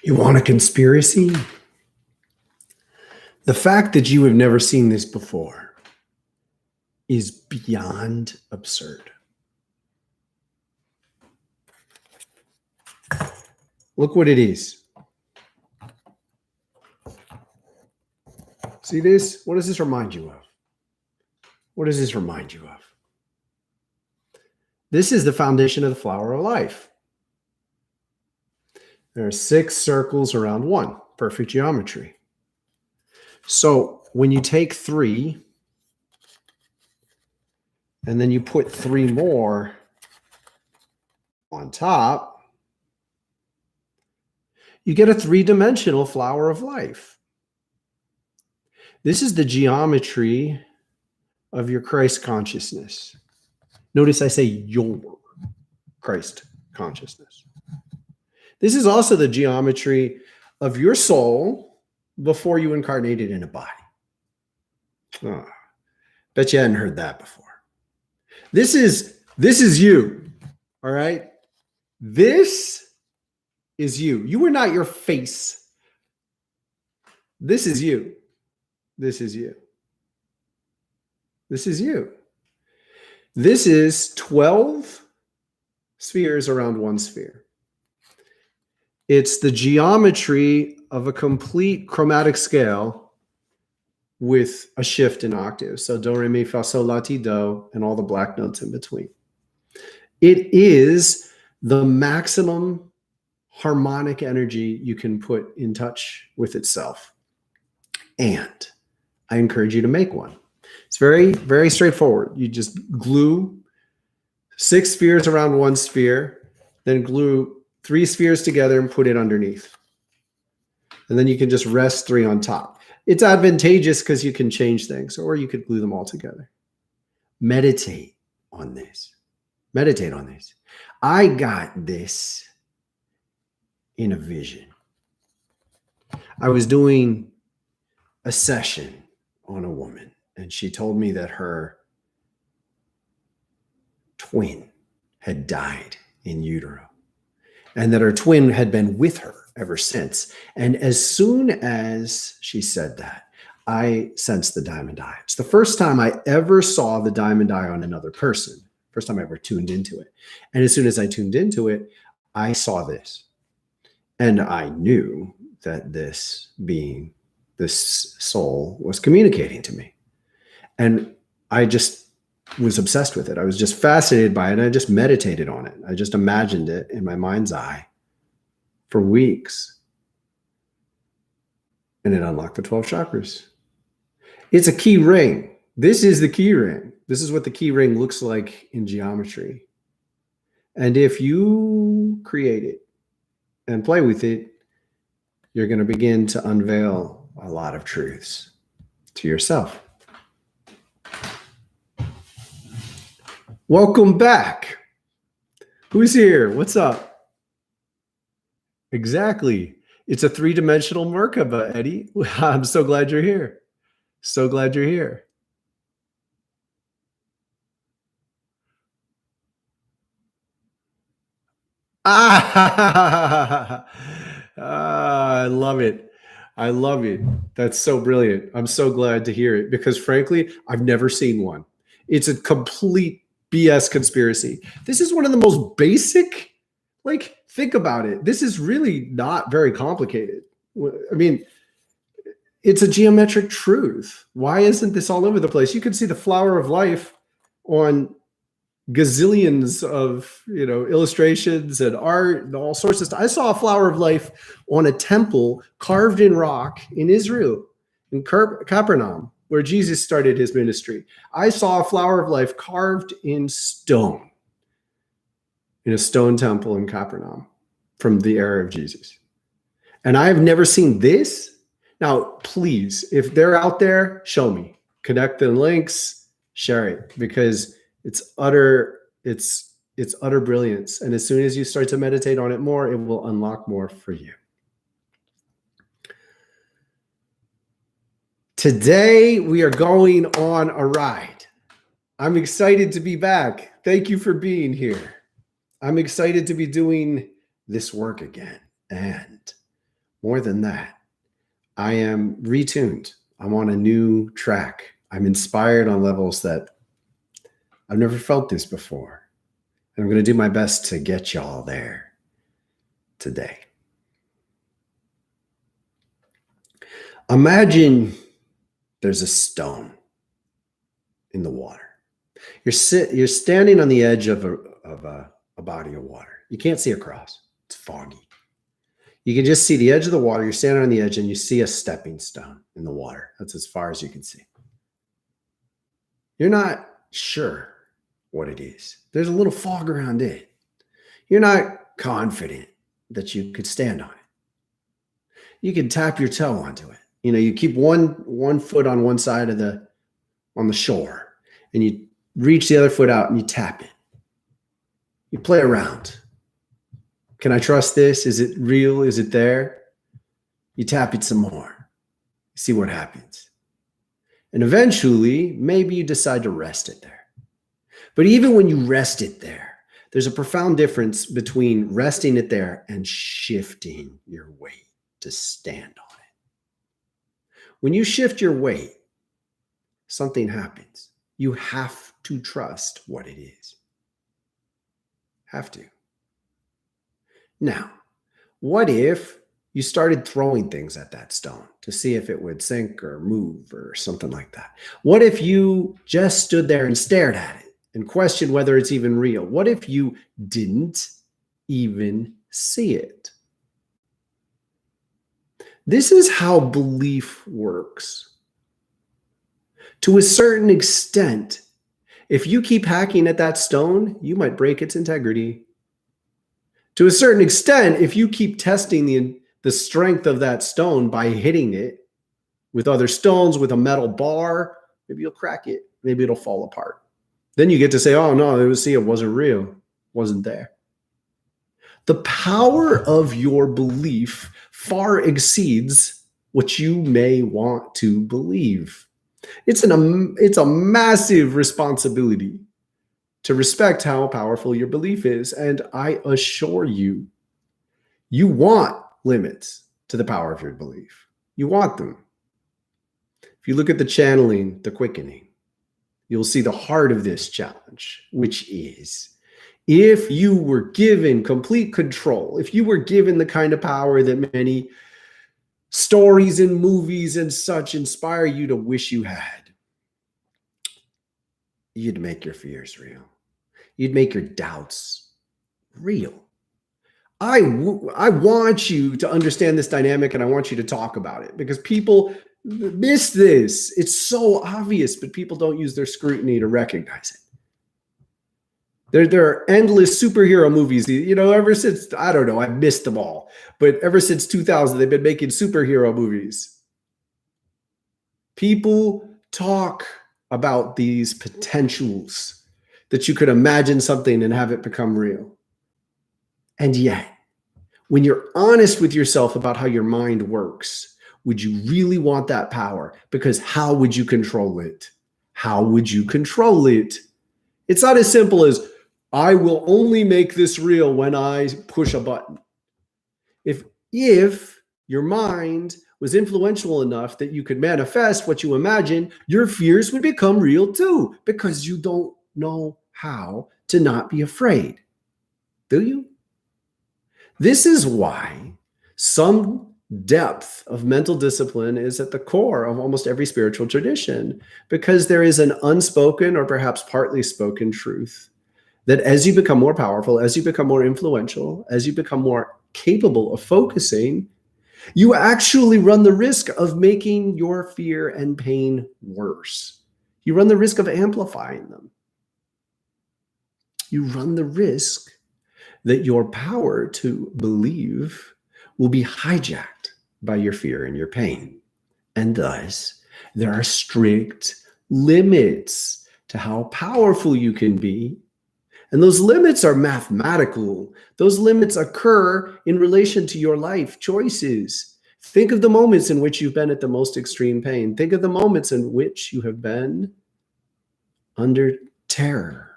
You want a conspiracy? The fact that you have never seen this before is beyond absurd. Look what it is. See this? What does this remind you of? What does this remind you of? This is the foundation of the flower of life. There are 6 circles around 1, perfect geometry. So when you take 3 and then you put 3 more on top, you get a 3-dimensional flower of life. This is the geometry of your Christ consciousness. Notice I say your Christ consciousness. This is also the geometry of your soul before you incarnated in a body. Oh, bet you hadn't heard that before. This is you, all right? This is you. You are not your face. This is you. This is you. This is you. This is 12 spheres around 1 sphere. It's the geometry of a complete chromatic scale with a shift in octaves. So do, re, mi, fa, sol, la, ti, do, and all the black notes in between. It is the maximum harmonic energy you can put in touch with itself. And I encourage you to make one. It's very, very straightforward. You just glue 6 spheres around 1 sphere, then glue 3 spheres together and put it underneath. And then you can just rest 3 on top. It's advantageous because you can change things, or you could glue them all together. Meditate on this. Meditate on this. I got this in a vision. I was doing a session on a woman, and she told me that her twin had died in utero, and that her twin had been with her ever since. And as soon as she said that, I sensed the diamond eye. It's the first time I ever saw the diamond eye on another person. First time I ever tuned into it. And as soon as I tuned into it, I saw this. And I knew that this being, this soul, was communicating to me. And I just was obsessed with it. I was just fascinated by it. And I just meditated on it. I just imagined it in my mind's eye for weeks. And it unlocked the 12 chakras. It's a key ring. This is the key ring. This is what the key ring looks like in geometry. And if you create it and play with it, you're going to begin to unveil a lot of truths to yourself. Welcome back. Who's here? What's up? Exactly. It's a 3-dimensional Merkaba, Eddie. I'm so glad you're here. So glad you're here. I love it. I love it. That's so brilliant. I'm so glad to hear it because frankly, I've never seen one. It's a complete BS conspiracy. This is one of the most basic, like, think about it. This is really not very complicated. I mean, it's a geometric truth. Why isn't this all over the place? You can see the flower of life on gazillions of, illustrations and art and all sorts of stuff. I saw a flower of life on a temple carved in rock in Israel, in Capernaum, where Jesus started his ministry. I saw a flower of life carved in stone in a stone temple in Capernaum from the era of Jesus. And I've never seen this. Now, please, if they're out there, show me. Connect the links, share it, because it's utter brilliance. And as soon as you start to meditate on it more, it will unlock more for you. Today, we are going on a ride. I'm excited to be back. Thank you for being here. I'm excited to be doing this work again. And More than that, I am retuned. I'm on a new track. I'm inspired on levels that I've never felt this before. And I'm going to do my best to get y'all there today. Imagine there's a stone in the water. You're standing on the edge of a body of water. You can't see across. It's foggy. You can just see the edge of the water. You're standing on the edge and you see a stepping stone in the water. That's as far as you can see. You're not sure what it is. There's a little fog around it. You're not confident that you could stand on it. You can tap your toe onto it. You keep one foot on one side on the shore, and you reach the other foot out and you tap it. You play around. Can I trust this? Is it real? Is it there? You tap it some more. See what happens. And eventually, maybe you decide to rest it there. But even when you rest it there, there's a profound difference between resting it there and shifting your weight to stand on it. When you shift your weight, something happens. You have to trust what it is. Have to. Now, what if you started throwing things at that stone to see if it would sink or move or something like that? What if you just stood there and stared at it and questioned whether it's even real? What if you didn't even see it? This is how belief works. To a certain extent, if you keep hacking at that stone, you might break its integrity. To a certain extent, if you keep testing the strength of that stone by hitting it with other stones, with a metal bar, maybe you'll crack it. Maybe it'll fall apart. Then you get to say, oh no, it wasn't real. It wasn't there. The power of your belief far exceeds what you may want to believe. It's a massive responsibility to respect how powerful your belief is. And I assure you, you want limits to the power of your belief. You want them. If you look at the channeling, the quickening, you'll see the heart of this challenge, which is, if you were given complete control, if you were given the kind of power that many stories and movies and such inspire you to wish you had, you'd make your fears real. You'd make your doubts real. I want you to understand this dynamic, and I want you to talk about it, because people miss this. It's so obvious, but people don't use their scrutiny to recognize it. There are endless superhero movies, ever since, I don't know, I missed them all, but ever since 2000, they've been making superhero movies. People talk about these potentials that you could imagine something and have it become real. And yet, when you're honest with yourself about how your mind works, would you really want that power? Because how would you control it? How would you control it? It's not as simple as, I will only make this real when I push a button. If your mind was influential enough that you could manifest what you imagine, your fears would become real too, because you don't know how to not be afraid. Do you? This is why some depth of mental discipline is at the core of almost every spiritual tradition, because there is an unspoken or perhaps partly spoken truth that as you become more powerful, as you become more influential, as you become more capable of focusing, you actually run the risk of making your fear and pain worse. You run the risk of amplifying them. You run the risk that your power to believe will be hijacked by your fear and your pain. And thus, there are strict limits to how powerful you can be. And those limits are mathematical. Those limits occur in relation to your life choices. Think of the moments in which you've been at the most extreme pain. Think of the moments in which you have been under terror.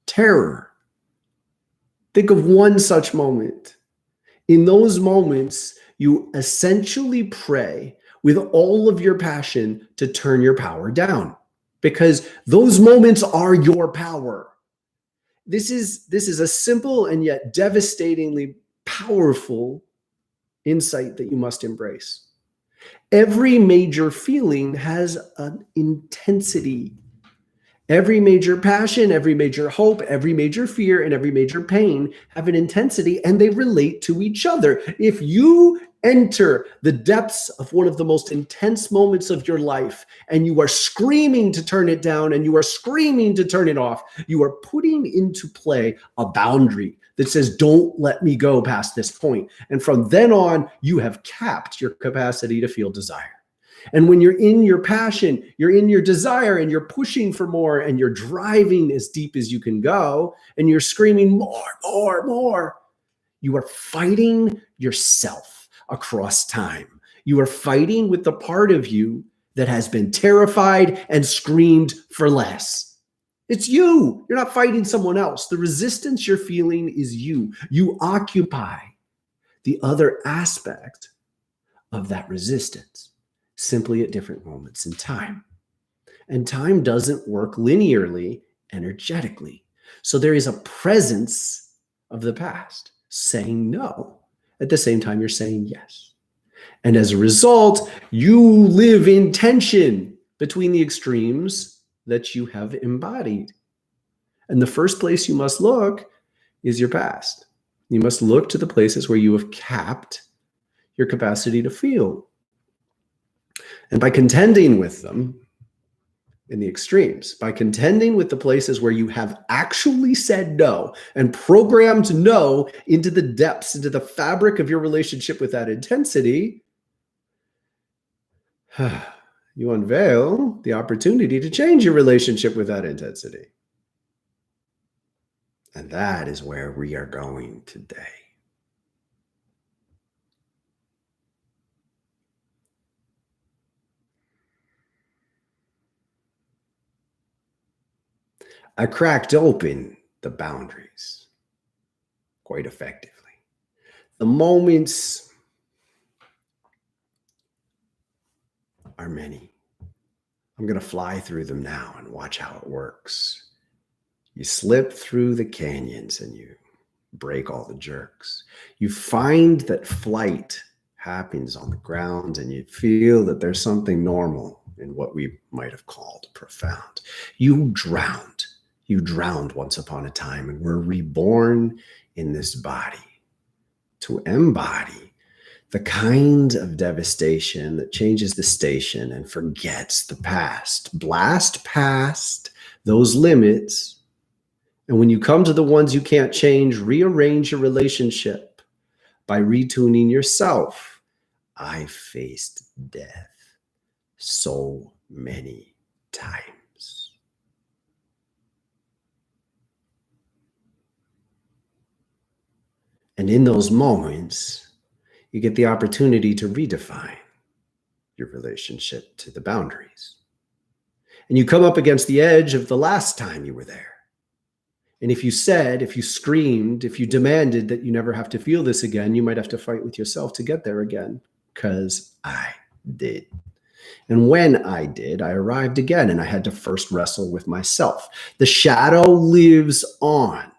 Terror. Think of one such moment. In those moments, You essentially pray with all of your passion to turn your power down, because those moments are your power. This is a simple and yet devastatingly powerful insight that you must embrace. Every major feeling has an intensity. Every major passion, every major hope, every major fear, and every major pain have an intensity, and they relate to each other. If you enter the depths of one of the most intense moments of your life and you are screaming to turn it down and you are screaming to turn it off, you are putting into play a boundary that says, don't let me go past this point. And from then on, you have capped your capacity to feel desire. And when you're in your passion, you're in your desire, and you're pushing for more, and you're driving as deep as you can go, and you're screaming more, more, more, you are fighting yourself across time. You are fighting with the part of you that has been terrified and screamed for less. It's you. You're not fighting someone else. The resistance you're feeling is you. You occupy the other aspect of that resistance, simply at different moments in time. And time doesn't work linearly, energetically. So there is a presence of the past saying no at the same time you're saying yes. And as a result, you live in tension between the extremes that you have embodied. And the first place you must look is your past. You must look to the places where you have capped your capacity to feel. And by contending with them in the extremes, by contending with the places where you have actually said no and programmed no into the depths, into the fabric of your relationship with that intensity, you unveil the opportunity to change your relationship with that intensity. And that is where we are going today. I cracked open the boundaries quite effectively. The moments are many. I'm going to fly through them now and watch how it works. You slip through the canyons and you break all the jerks. You find that flight happens on the ground and you feel that there's something normal in what we might have called profound. You drowned. You drowned once upon a time and were reborn in this body to embody the kind of devastation that changes the station and forgets the past. Blast past those limits. And when you come to the ones you can't change, rearrange your relationship by retuning yourself. I faced death so many times. And in those moments, you get the opportunity to redefine your relationship to the boundaries. And you come up against the edge of the last time you were there. And if you said, if you screamed, if you demanded that you never have to feel this again, you might have to fight with yourself to get there again, because I did. And when I did, I arrived again, and I had to first wrestle with myself. The shadow lives on.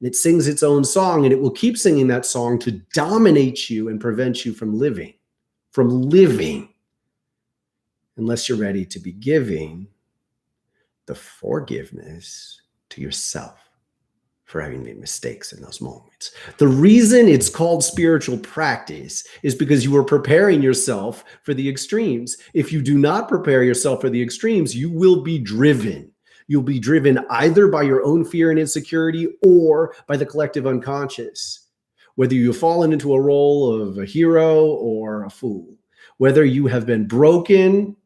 And it sings its own song, and it will keep singing that song to dominate you and prevent you from living, unless you're ready to be giving the forgiveness to yourself for having made mistakes in those moments. The reason it's called spiritual practice is because you are preparing yourself for the extremes. If you do not prepare yourself for the extremes, you will be driven. You'll be driven either by your own fear and insecurity or by the collective unconscious. Whether you've fallen into a role of a hero or a fool, whether you have been broken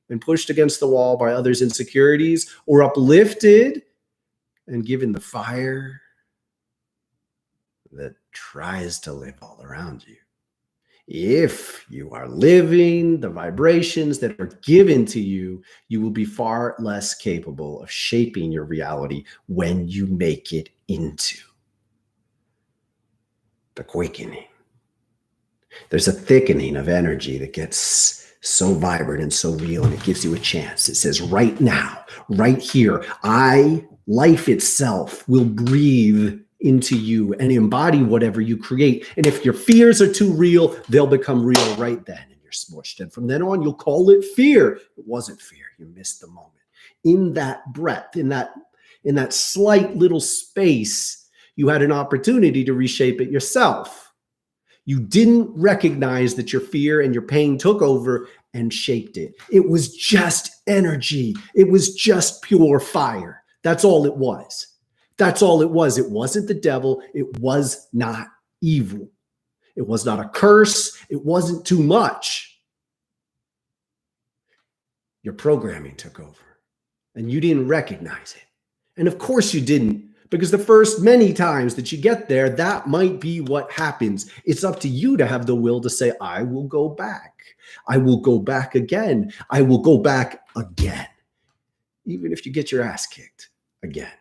and pushed against the wall by others' insecurities or uplifted and given the fire that tries to live all around you. If you are living the vibrations that are given to you, you will be far less capable of shaping your reality when you make it into the quickening. There's a thickening of energy that gets so vibrant and so real, and it gives you a chance. It says, right now, right here, life itself will breathe into you and embody whatever you create. And if your fears are too real, they'll become real right then, and you're smushed. And from then on, you'll call it fear. It wasn't fear. You missed the moment. In that breath, in that slight little space, you had an opportunity to reshape it yourself. You didn't recognize that your fear and your pain took over and shaped it. It was just energy. It was just pure fire. That's all it was. That's all it was. It wasn't the devil. It was not evil. It was not a curse. It wasn't too much. Your programming took over, and you didn't recognize it. And of course you didn't, because the first many times that you get there, that might be what happens. It's up to you to have the will to say, I will go back. I will go back again. I will go back again. Even if you get your ass kicked again.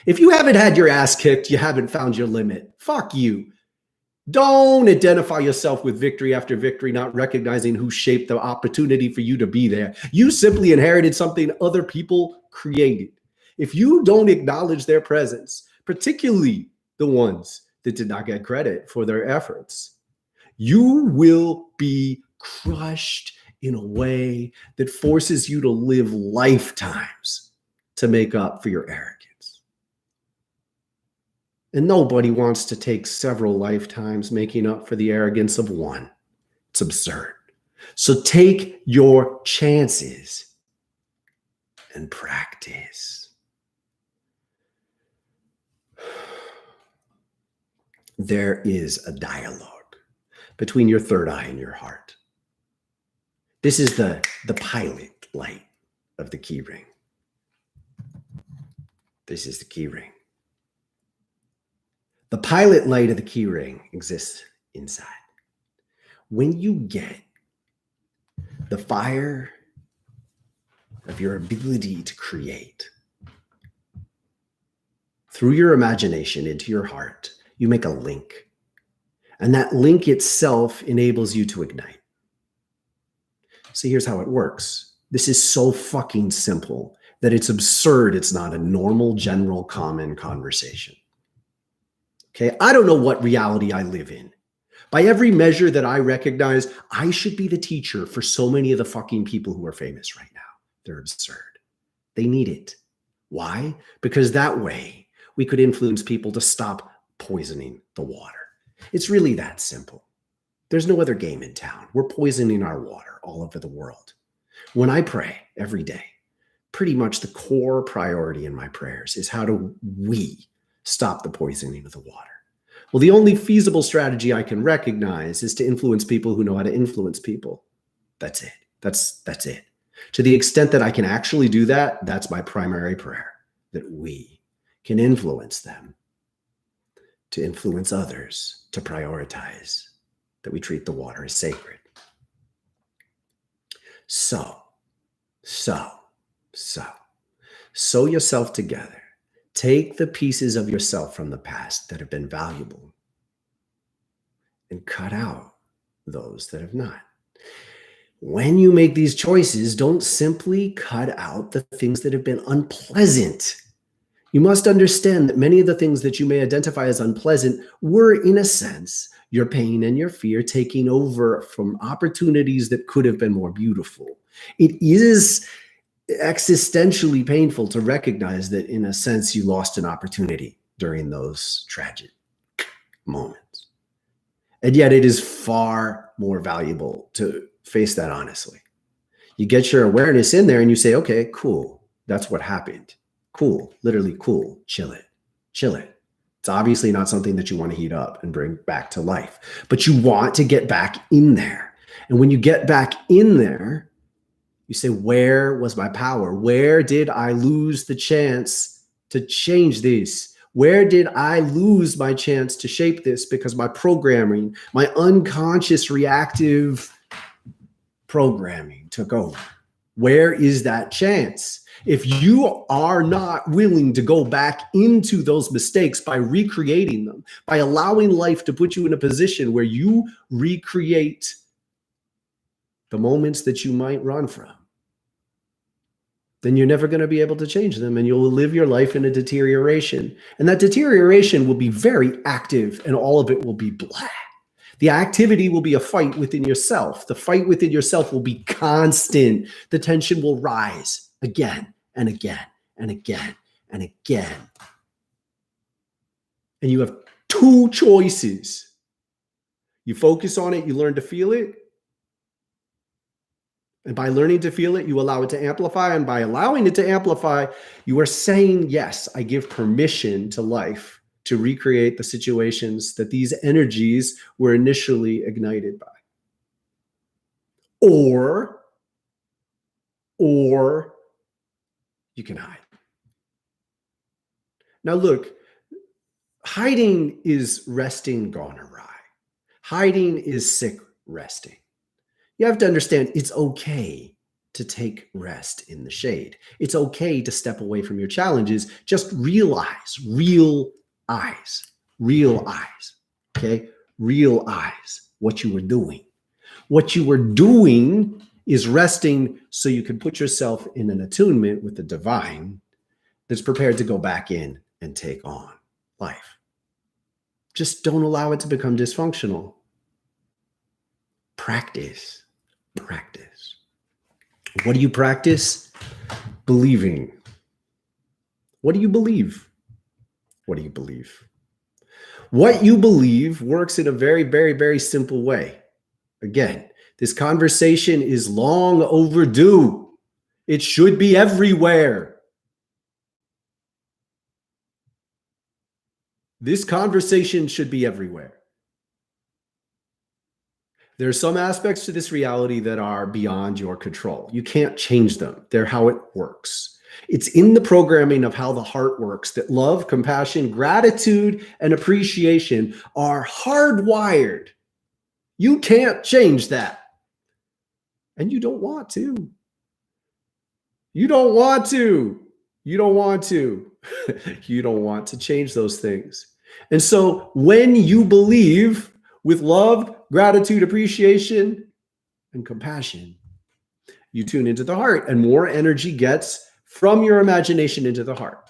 If you haven't had your ass kicked, you haven't found your limit. Fuck you. Don't identify yourself with victory after victory, not recognizing who shaped the opportunity for you to be there. You simply inherited something other people created. If you don't acknowledge their presence, particularly the ones that did not get credit for their efforts, you will be crushed in a way that forces you to live lifetimes to make up for your arrogance. And nobody wants to take several lifetimes making up for the arrogance of one. It's absurd. So take your chances and practice. There is a dialogue between your third eye and your heart. This is the pilot light of the key ring. This is the key ring. The pilot light of the key ring exists inside. When you get the fire of your ability to create through your imagination into your heart, you make a link. And that link itself enables you to ignite. See, here's how it works. This is so fucking simple that it's absurd. It's not a normal, general, common conversation. Okay, I don't know what reality I live in. By every measure that I recognize, I should be the teacher for so many of the fucking people who are famous right now. They're absurd. They need it. Why? Because that way we could influence people to stop poisoning the water. It's really that simple. There's no other game in town. We're poisoning our water all over the world. When I pray every day, pretty much the core priority in my prayers is how do we stop the poisoning of the water? Well, the only feasible strategy I can recognize is to influence people who know how to influence people. That's it. That's it. To the extent that I can actually do that, that's my primary prayer, that we can influence them, to influence others, to prioritize, that we treat the water as sacred. So sew yourself together. Take the pieces of yourself from the past that have been valuable and cut out those that have not. When you make these choices, don't simply cut out the things that have been unpleasant. You must understand that many of the things that you may identify as unpleasant were, in a sense, your pain and your fear taking over from opportunities that could have been more beautiful. It is existentially painful to recognize that, in a sense, you lost an opportunity during those tragic moments. And yet it is far more valuable to face that honestly. You get your awareness in there and you say, okay, cool. That's what happened. Cool, literally cool. Chill it. It's obviously not something that you want to heat up and bring back to life, but you want to get back in there. And when you get back in there, you say, where was my power? Where did I lose the chance to change this? Where did I lose my chance to shape this? Because my programming, my unconscious reactive programming took over. Where is that chance? If you are not willing to go back into those mistakes by recreating them, by allowing life to put you in a position where you recreate the moments that you might run from, then you're never going to be able to change them, and you'll live your life in a deterioration. And that deterioration will be very active, and all of it will be blah. The activity will be a fight within yourself. The fight within yourself will be constant. The tension will rise again and again and again and again. And you have two choices. You focus on it, you learn to feel it. And by learning to feel it, you allow it to amplify. And by allowing it to amplify, you are saying, yes, I give permission to life to recreate the situations that these energies were initially ignited by. Or you can hide. Now look, hiding is resting gone awry. Hiding is sick resting. You have to understand it's okay to take rest in the shade. It's okay to step away from your challenges. Just realize, real eyes, okay? Real eyes, what you were doing. What you were doing is resting so you can put yourself in an attunement with the divine that's prepared to go back in and take on life. Just don't allow it to become dysfunctional. Practice. What do you practice? Believing. What do you believe? What do you believe? What you believe works in a very, very, very simple way. Again, this conversation is long overdue. It should be everywhere. This conversation should be everywhere. There are some aspects to this reality that are beyond your control. You can't change them. They're how it works. It's in the programming of how the heart works that love, compassion, gratitude, and appreciation are hardwired. You can't change that. And you don't want to. You don't want to. You don't want to. You don't want to change those things. And so when you believe with love, gratitude, appreciation, and compassion, you tune into the heart, and more energy gets from your imagination into the heart.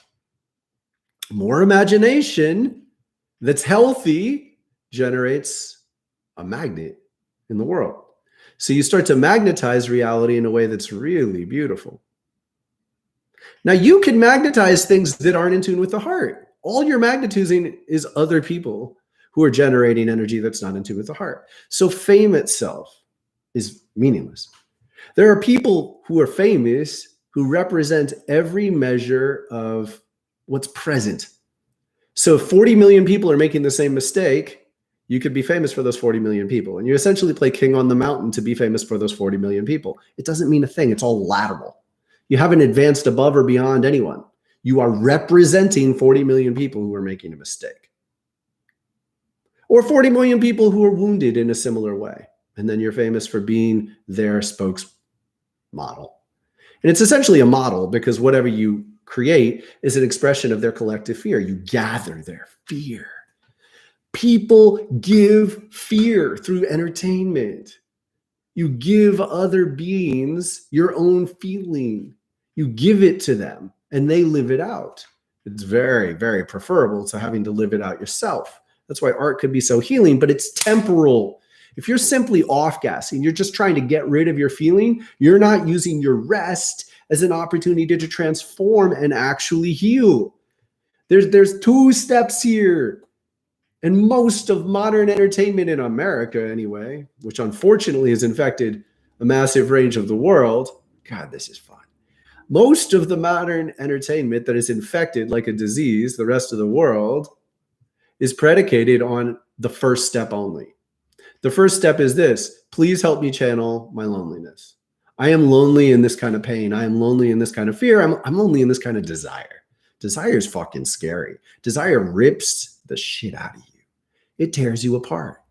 More imagination that's healthy generates a magnet in the world. So you start to magnetize reality in a way that's really beautiful. Now you can magnetize things that aren't in tune with the heart. All you're magnetizing is other people who are generating energy that's not in tune with the heart. So fame itself is meaningless. There are people who are famous who represent every measure of what's present. So if 40 million people are making the same mistake, you could be famous for those 40 million people. And you essentially play king on the mountain to be famous for those 40 million people. It doesn't mean a thing. It's all lateral. You haven't advanced above or beyond anyone. You are representing 40 million people who are making a mistake. Or 40 million people who are wounded in a similar way. And then you're famous for being their spokesmodel. And it's essentially a model because whatever you create is an expression of their collective fear. You gather their fear. People give fear through entertainment. You give other beings your own feeling. You give it to them and they live it out. It's very, very preferable to having to live it out yourself. That's why art could be so healing, but it's temporal. If you're simply off-gassing, you're just trying to get rid of your feeling, you're not using your rest as an opportunity to transform and actually heal. There's two steps here. And most of modern entertainment in America anyway, which unfortunately has infected a massive range of the world. God, this is fun. Most of the modern entertainment that is infected like a disease, the rest of the world, is predicated on the first step only. The first step is this: please help me channel my loneliness. I am lonely in this kind of pain. I am lonely in this kind of fear. I'm lonely in this kind of desire. Desire is fucking scary. Desire rips the shit out of you. It tears you apart.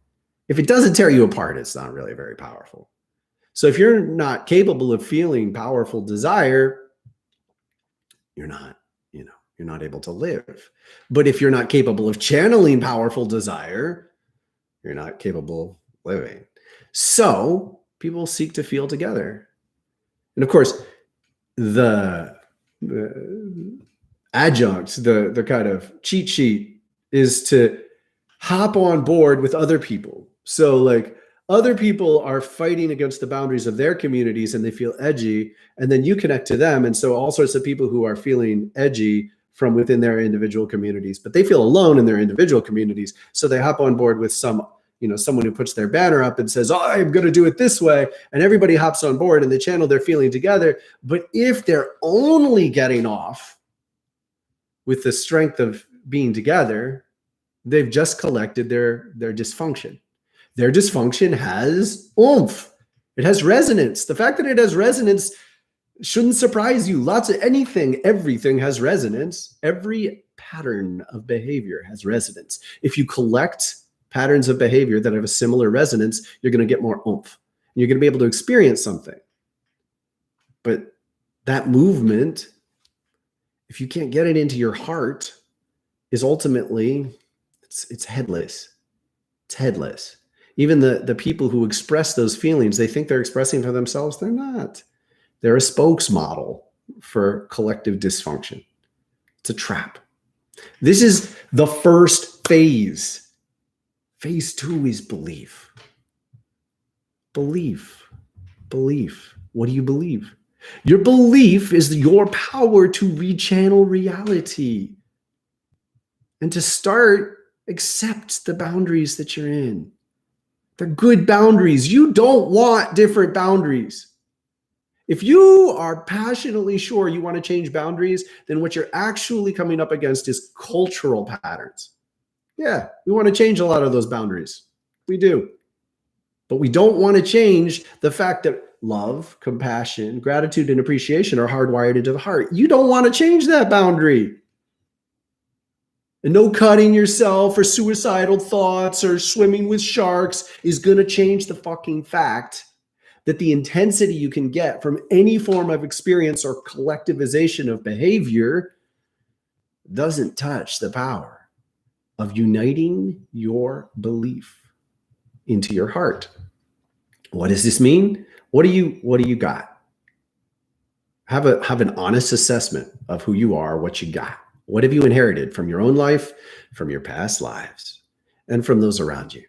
If it doesn't tear you apart, it's not really very powerful. So if you're not capable of feeling powerful desire, you're not, you're not able to live. But if you're not capable of channeling powerful desire, you're not capable of living. So people seek to feel together. And of course, the adjunct, the kind of cheat sheet is to hop on board with other people. So like other people are fighting against the boundaries of their communities and they feel edgy, and then you connect to them. And so all sorts of people who are feeling edgy from within their individual communities, but they feel alone in their individual communities. So they hop on board with someone who puts their banner up and says, oh, I'm going to do it this way. And everybody hops on board and they channel their feeling together. But if they're only getting off with the strength of being together, they've just collected their dysfunction. Their dysfunction has oomph. It has resonance. The fact that it has resonance shouldn't surprise you. Everything has resonance. Every pattern of behavior has resonance. If you collect patterns of behavior that have a similar resonance, you're going to get more oomph. You're going to be able to experience something. But that movement, if you can't get it into your heart, is ultimately, it's headless. It's headless. Even the people who express those feelings, they think they're expressing for themselves. They're not. They're a spokesmodel for collective dysfunction. It's a trap. This is the first phase. Phase 2 is belief. Belief. What do you believe? Your belief is your power to rechannel reality and to start accept the boundaries that you're in. They're good boundaries. You don't want different boundaries. If you are passionately sure you want to change boundaries, then what you're actually coming up against is cultural patterns. Yeah, we want to change a lot of those boundaries. We do. But we don't want to change the fact that love, compassion, gratitude, and appreciation are hardwired into the heart. You don't want to change that boundary. And no cutting yourself or suicidal thoughts or swimming with sharks is going to change the fucking fact that the intensity you can get from any form of experience or collectivization of behavior doesn't touch the power of uniting your belief into your heart. What does this mean? What do you got? Have an honest assessment of who you are, what you got. What have you inherited from your own life, from your past lives, and from those around you?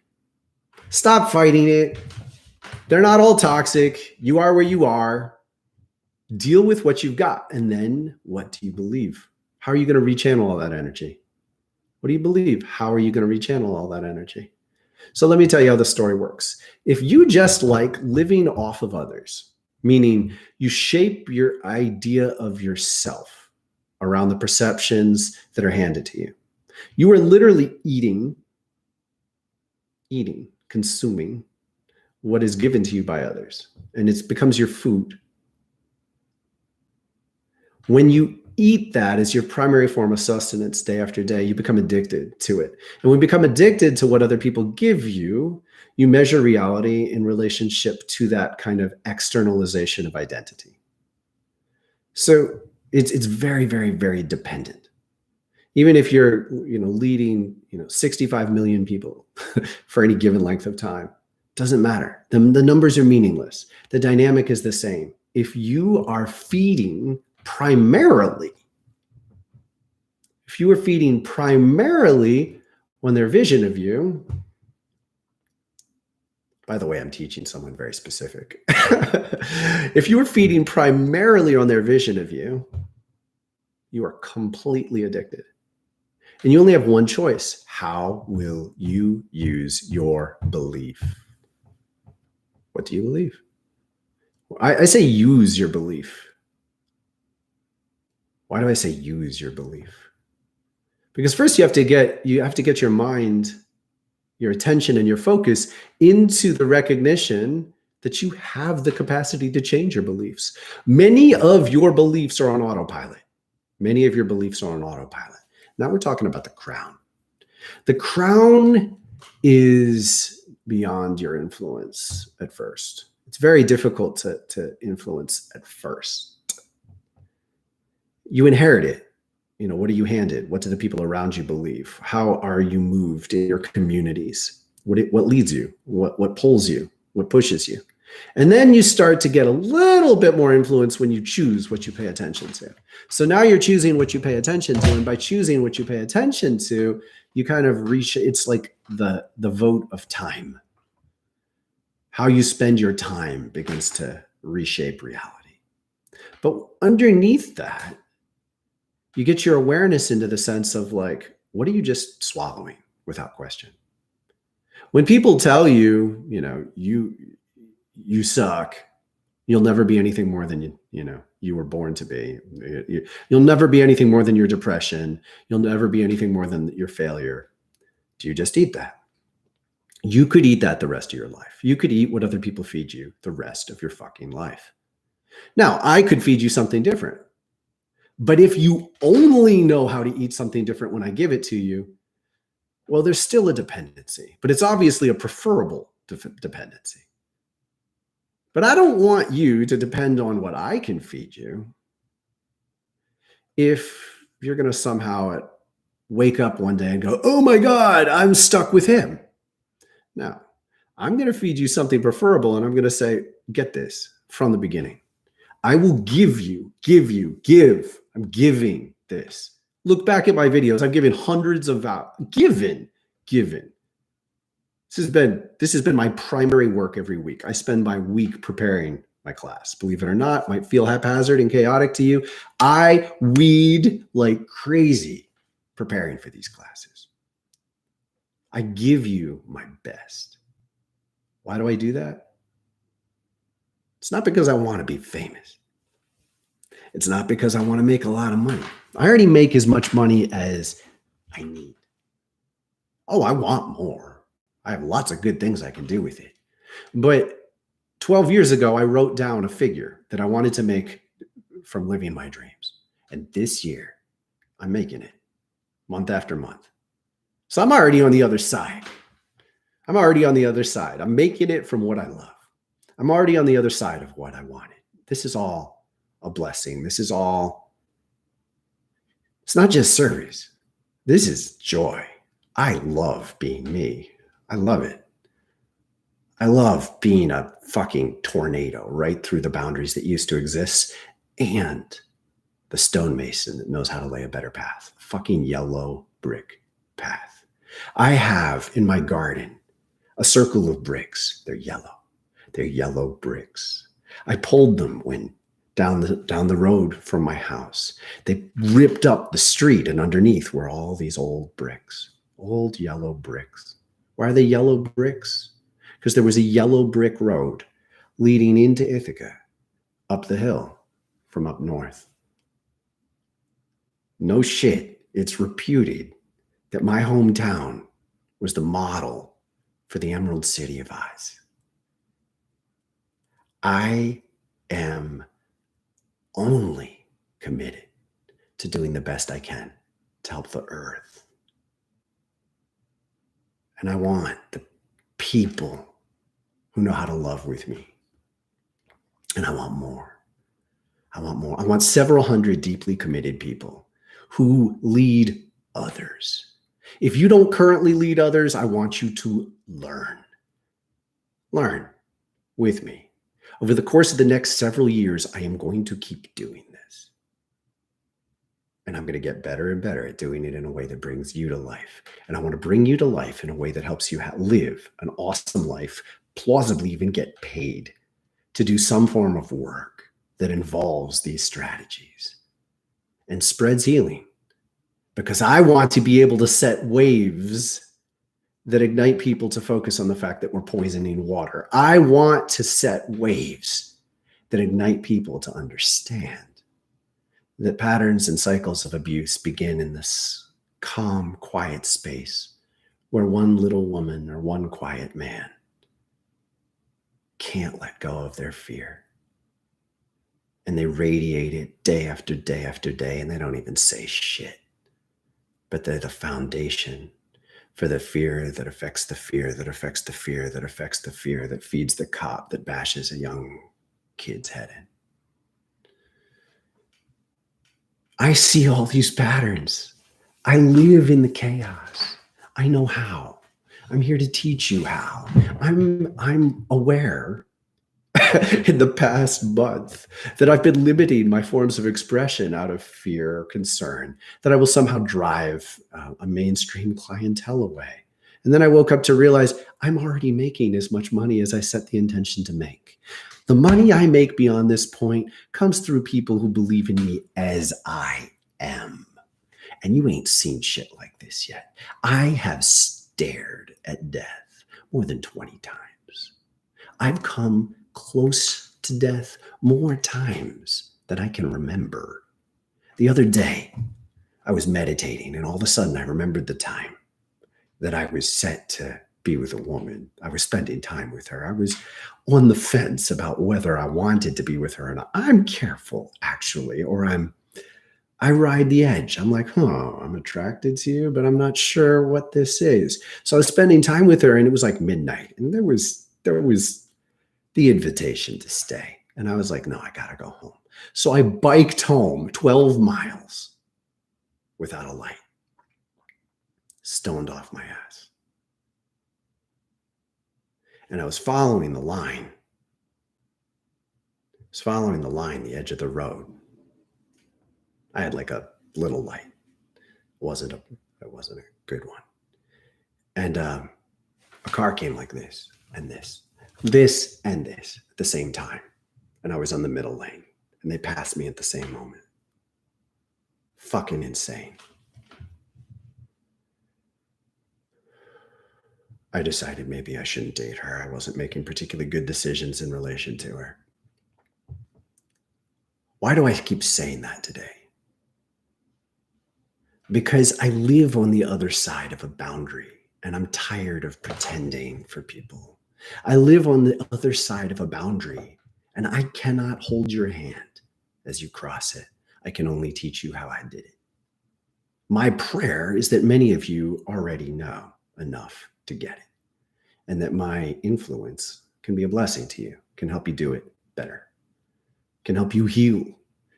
Stop fighting it. They're not all toxic. You are where you are. Deal with what you've got. And then what do you believe? How are you going to rechannel all that energy? What do you believe? How are you going to rechannel all that energy? So let me tell you how the story works. If you just like living off of others, meaning you shape your idea of yourself around the perceptions that are handed to you, you are literally eating, consuming what is given to you by others, and it becomes your food. When you eat that as your primary form of sustenance day after day, you become addicted to it. And when you become addicted to what other people give you, you measure reality in relationship to that kind of externalization of identity. So it's very, very, very dependent. Even if you're, leading, 65 million people for any given length of time, doesn't matter. The numbers are meaningless. The dynamic is the same. If you are feeding primarily on their vision of you, by the way, I'm teaching someone very specific. If you are feeding primarily on their vision of you, you are completely addicted. And you only have one choice. How will you use your belief? What do you believe? I say use your belief. Why do I say use your belief? Because first you have to get your mind, your attention, and your focus into the recognition that you have the capacity to change your beliefs. Many of your beliefs are on autopilot. Now we're talking about the crown. The crown is beyond your influence at first. It's very difficult to influence at first. You inherit it. You know, what are you handed? What do the people around you believe? How are you moved in your communities? What leads you? What pulls you? What pushes you? And then you start to get a little bit more influence when you choose what you pay attention to. So now you're choosing what you pay attention to. And by choosing what you pay attention to, you kind of reach, it's like the vote of time. How you spend your time begins to reshape reality. But underneath that, you get your awareness into the sense of like, what are you just swallowing without question? When people tell you, you know, you suck, you'll never be anything more than you were born to be. You'll never be anything more than your depression. You'll never be anything more than your failure. Do you just eat that? You could eat that the rest of your life. You could eat what other people feed you the rest of your fucking life. Now, I could feed you something different. But if you only know how to eat something different when I give it to you, well, there's still a dependency, but it's obviously a preferable dependency. But I don't want you to depend on what I can feed you. If you're going to somehow wake up one day and go, oh my God, I'm stuck with him. No, I'm going to feed you something preferable. And I'm going to say, get this from the beginning. I will give. I'm giving this. Look back at my videos. I've given hundreds of given. This has been my primary work every week. I spend my week preparing my class. Believe it or not, might feel haphazard and chaotic to you. I weed like crazy preparing for these classes. I give you my best. Why do I do that? It's not because I want to be famous. It's not because I want to make a lot of money. I already make as much money as I need. Oh, I want more. I have lots of good things I can do with it. But 12 years ago, I wrote down a figure that I wanted to make from living my dreams. And this year, I'm making it month after month. So I'm already on the other side. I'm making it from what I love. I'm already on the other side of what I wanted. This is all a blessing. It's not just service. This is joy. I love being me. I love it. I love being a fucking tornado right through the boundaries that used to exist and the stonemason that knows how to lay a better path. Fucking yellow brick path. I have in my garden a circle of bricks. They're yellow. They're yellow bricks. I pulled them when down the road from my house. They ripped up the street, and underneath were all these old bricks, old yellow bricks. Why are they yellow bricks? Because there was a yellow brick road leading into Ithaca up the hill from up north. No shit, it's reputed that my hometown was the model for the Emerald City of Oz. I am only committed to doing the best I can to help the earth. And I want the people who know how to love with me. And I want more. I want several hundred deeply committed people who lead others. If you don't currently lead others, I want you to learn. Learn with me. Over the course of the next several years, I am going to keep doing this. And I'm going to get better and better at doing it in a way that brings you to life. And I want to bring you to life in a way that helps you live an awesome life, plausibly even get paid to do some form of work that involves these strategies and spreads healing. Because I want to be able to set waves that ignite people to focus on the fact that we're poisoning water. I want to set waves that ignite people to understand that patterns and cycles of abuse begin in this calm, quiet space where one little woman or one quiet man can't let go of their fear. And they radiate it day after day after day, and they don't even say shit. But they're the foundation for the fear that affects the fear that affects the fear that affects the fear that feeds the cop that bashes a young kid's head in. I see all these patterns. I live in the chaos. I know how. I'm here to teach you how. I'm aware in the past month that I've been limiting my forms of expression out of fear or concern, that I will somehow drive a mainstream clientele away. And then I woke up to realize I'm already making as much money as I set the intention to make. The money I make beyond this point comes through people who believe in me as I am. And you ain't seen shit like this yet. I have stared at death more than 20 times. I've come close to death more times than I can remember. The other day, I was meditating, and all of a sudden I remembered the time that I was set to be with a woman. I was spending time with her. I was on the fence about whether I wanted to be with her or not. I'm careful, actually, or I ride the edge. I'm like, I'm attracted to you, but I'm not sure what this is. So I was spending time with her, and it was like midnight, and there was the invitation to stay. And I was like, no, I gotta go home. So I biked home 12 miles without a light, stoned off my ass. And I was following the line. The edge of the road. I had like a little light. It wasn't a good one. And a car came like this and this and this at the same time. And I was on the middle lane, and they passed me at the same moment. Fucking insane. I decided maybe I shouldn't date her. I wasn't making particularly good decisions in relation to her. Why do I keep saying that today? Because I live on the other side of a boundary, and I'm tired of pretending for people. I live on the other side of a boundary, and I cannot hold your hand as you cross it. I can only teach you how I did it. My prayer is that many of you already know enough to get it, and that my influence can be a blessing to you, can help you do it better, can help you heal,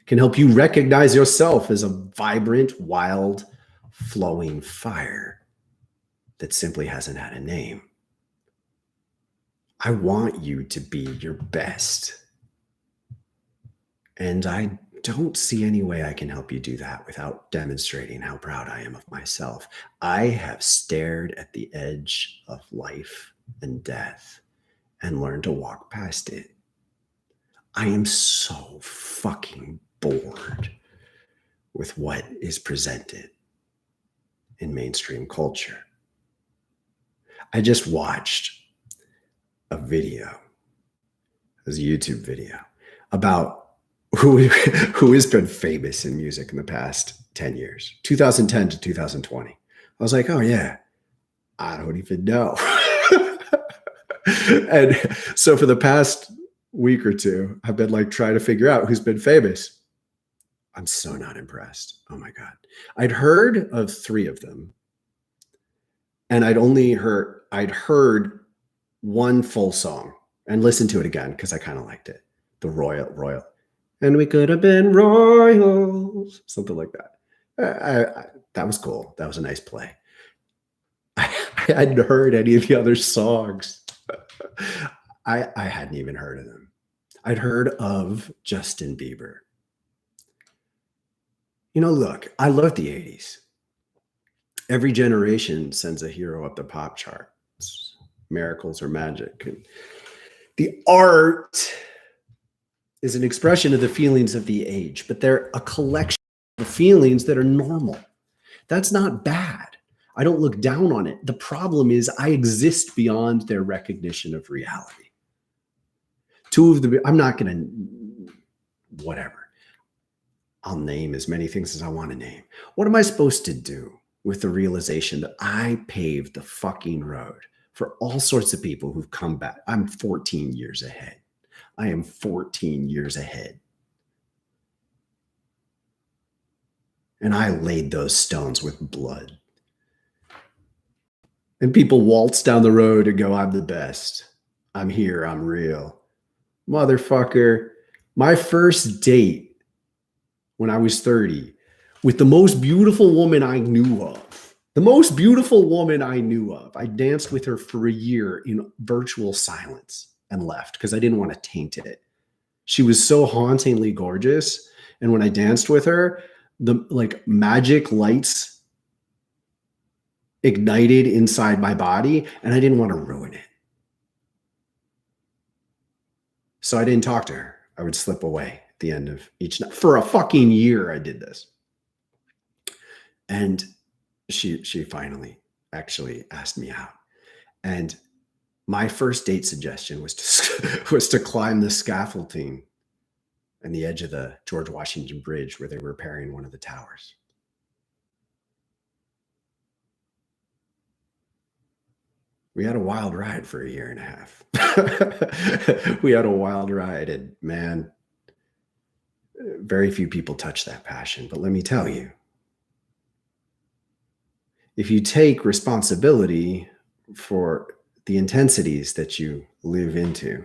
can help you recognize yourself as a vibrant, wild, flowing fire that simply hasn't had a name. I want you to be your best. And I don't see any way I can help you do that without demonstrating how proud I am of myself. I have stared at the edge of life and death and learned to walk past it. I am so fucking bored with what is presented in mainstream culture. I just watched a video, it was a YouTube video, about who has been famous in music in the past 10 years, 2010 to 2020. I was like, oh yeah, I don't even know. And so for the past week or two, I've been like trying to figure out who's been famous. I'm so not impressed. Oh my God. I'd heard of 3 of them, and I'd heard one full song and listened to it again because I kind of liked it. The Royal. And we could have been royals, something like that. That was cool. That was a nice play. I hadn't heard any of the other songs. I hadn't even heard of them. I'd heard of Justin Bieber. You know, look, I love the 80s. Every generation sends a hero up the pop charts. Miracles or magic. And the art is an expression of the feelings of the age, but they're a collection of feelings that are normal. That's not bad. I don't look down on it. The problem is I exist beyond their recognition of reality. 2 of the, I'm not going to, whatever. I'll name as many things as I want to name. What am I supposed to do with the realization that I paved the fucking road for all sorts of people who've come back? I'm 14 years ahead. I am 14 years ahead. And I laid those stones with blood. And people waltz down the road and go, I'm the best. I'm here. I'm real. Motherfucker. My first date when I was 30 with the most beautiful woman I knew of. The most beautiful woman I knew of. I danced with her for a year in virtual silence and left because I didn't want to taint it. She was so hauntingly gorgeous. And when I danced with her, the like magic lights ignited inside my body and I didn't want to ruin it. So I didn't talk to her. I would slip away at the end of each night. For a fucking year, I did this. And she finally actually asked me out. And my first date suggestion was to climb the scaffolding on the edge of the George Washington Bridge where they were repairing one of the towers. We had a wild ride for a year and a half. We had a wild ride, and man, very few people touch that passion. But let me tell you, if you take responsibility for the intensities that you live into,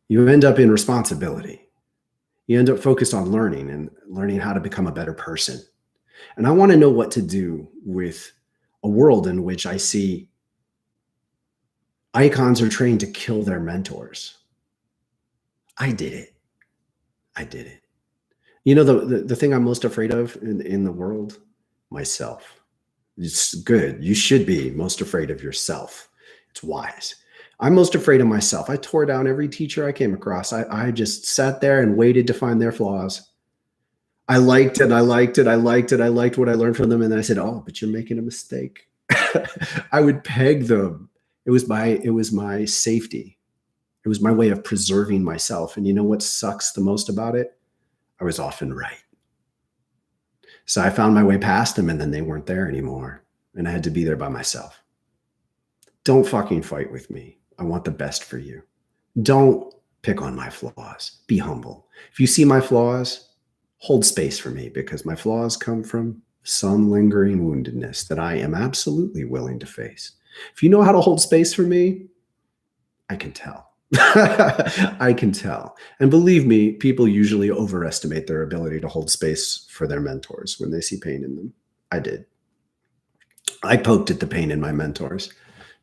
you end up in responsibility. You end up focused on learning and learning how to become a better person. And I want to know what to do with a world in which I see icons are trained to kill their mentors. I did it. I did it. You know, the thing I'm most afraid of in the world? Myself. It's good. You should be most afraid of yourself. It's wise. I'm most afraid of myself. I tore down every teacher I came across. I just sat there and waited to find their flaws. I liked it. I liked it. I liked it. I liked what I learned from them. And then I said, oh, but you're making a mistake. I would peg them. It was my safety. It was my way of preserving myself. And you know what sucks the most about it? I was often right. So I found my way past them and then they weren't there anymore. And I had to be there by myself. Don't fucking fight with me. I want the best for you. Don't pick on my flaws. Be humble. If you see my flaws, hold space for me because my flaws come from some lingering woundedness that I am absolutely willing to face. If you know how to hold space for me, I can tell. I can tell. And believe me, people usually overestimate their ability to hold space for their mentors when they see pain in them. I did. I poked at the pain in my mentors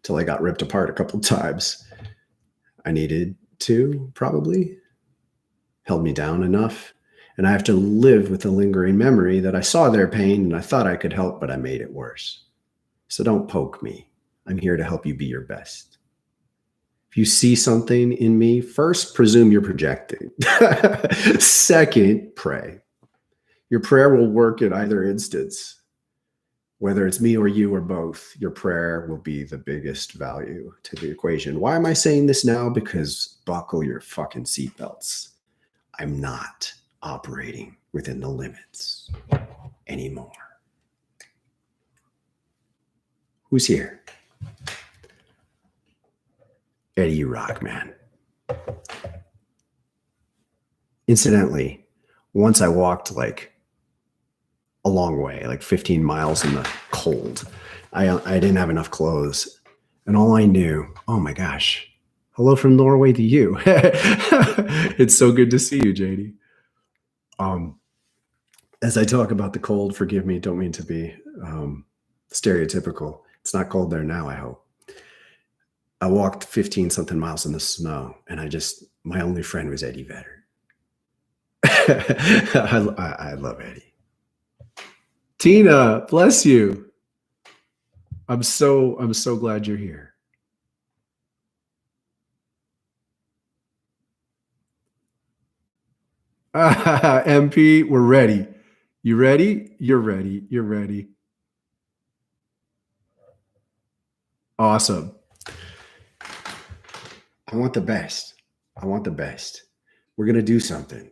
till I got ripped apart a couple times. I needed to, probably. Held me down enough. And I have to live with the lingering memory that I saw their pain and I thought I could help, but I made it worse. So don't poke me. I'm here to help you be your best. If you see something in me, first, presume you're projecting. Second, pray. Your prayer will work in either instance. Whether it's me or you or both, your prayer will be the biggest value to the equation. Why am I saying this now? Because buckle your fucking seatbelts. I'm not operating within the limits anymore. Who's here? Eddie, you rock, man. Incidentally, once I walked like a long way, like 15 miles in the cold. I didn't have enough clothes. And all I knew, oh my gosh, hello from Norway to you. It's so good to see you, JD. As I talk about the cold, forgive me, don't mean to be stereotypical. It's not cold there now, I hope. I walked 15 something miles in the snow and my only friend was Eddie Vedder. I love Eddie. Tina, bless you. I'm so glad you're here. MP, we're ready. You ready? You're ready. You're ready. Awesome. I want the best. I want the best. We're going to do something.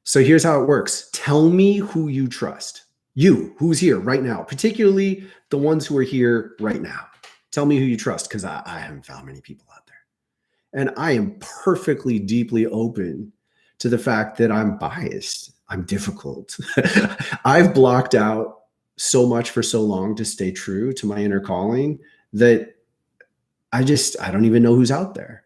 So here's how it works. Tell me who you trust. You, who's here right now, particularly the ones who are here right now. Tell me who you trust because I haven't found many people out there. And I am perfectly deeply open to the fact that I'm biased. I'm difficult. I've blocked out so much for so long to stay true to my inner calling that I don't even know who's out there.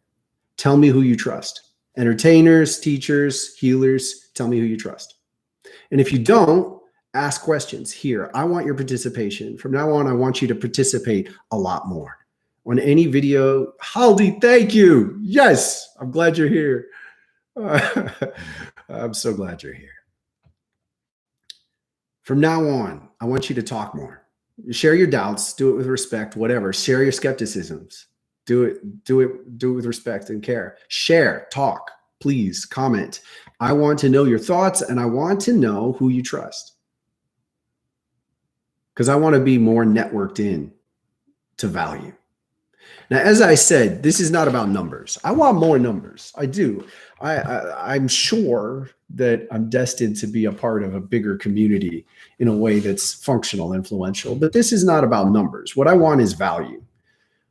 Tell me who you trust. Entertainers, teachers, healers, tell me who you trust. And if you don't, ask questions. Here, I want your participation. From now on, I want you to participate a lot more. On any video, Haldi, thank you. Yes, I'm glad you're here. I'm so glad you're here. From now on, I want you to talk more. Share your doubts, do it with respect, whatever. Share your skepticisms. Do it with respect and care. Share, talk, please, comment. I want to know your thoughts, and I want to know who you trust. Because I want to be more networked in to value. Now, as I said, this is not about numbers. I want more numbers. I do. I'm sure that I'm destined to be a part of a bigger community in a way that's functional, influential. But this is not about numbers. What I want is value.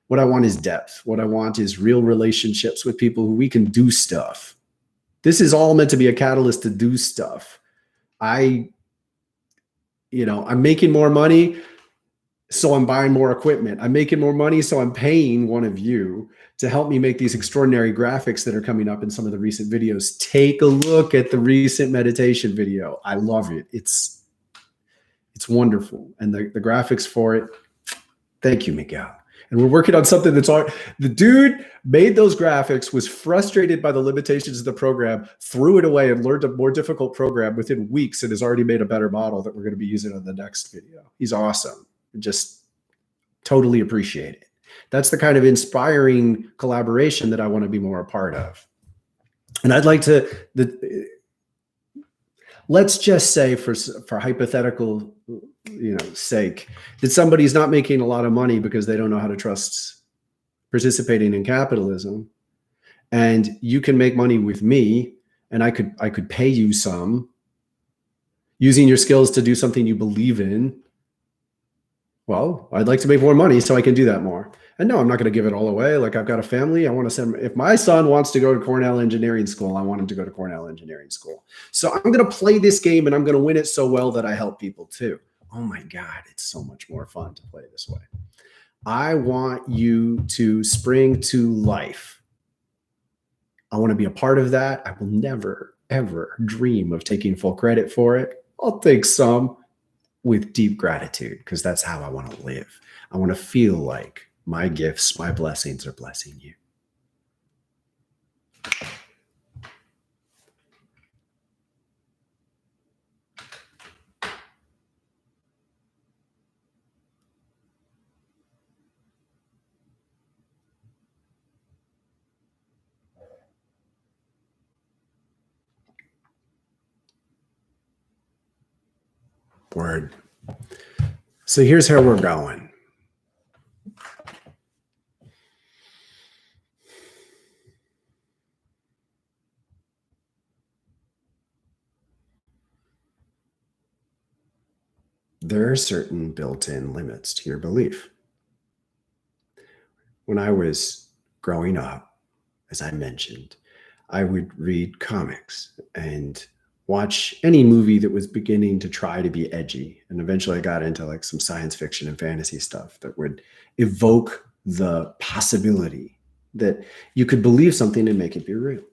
What I want is depth. What I want is real relationships with people who we can do stuff. This is all meant to be a catalyst to do stuff. I'm making more money, so I'm buying more equipment. I'm making more money, so I'm paying one of you to help me make these extraordinary graphics that are coming up in some of the recent videos. Take a look at the recent meditation video. I love it. It's wonderful. And the graphics for it, thank you, Miguel. And we're working on something that's hard. The dude made those graphics, was frustrated by the limitations of the program, threw it away and learned a more difficult program within weeks and has already made a better model that we're going to be using on the next video. He's awesome. Just totally appreciate it. That's the kind of inspiring collaboration that I want to be more a part of. And I'd like to, let's just say for hypothetical sake, that somebody's not making a lot of money because they don't know how to trust participating in capitalism, and you can make money with me, and I could pay you some using your skills to do something you believe in. Well, I'd like to make more money so I can do that more. And no, I'm not going to give it all away. Like, I've got a family. I want to send, if my son wants to go to Cornell Engineering School, I want him to go to Cornell Engineering School. So I'm going to play this game, and I'm going to win it so well that I help people too. Oh my God, it's so much more fun to play this way. I want you to spring to life. I want to be a part of that. I will never, ever dream of taking full credit for it. I'll take some with deep gratitude, because that's how I want to live. I want to feel like my gifts, my blessings are blessing you. Word. So here's how we're going. There are certain built-in limits to your belief. When I was growing up, as I mentioned, I would read comics and watch any movie that was beginning to try to be edgy. And eventually I got into like some science fiction and fantasy stuff that would evoke the possibility that you could believe something and make it be real.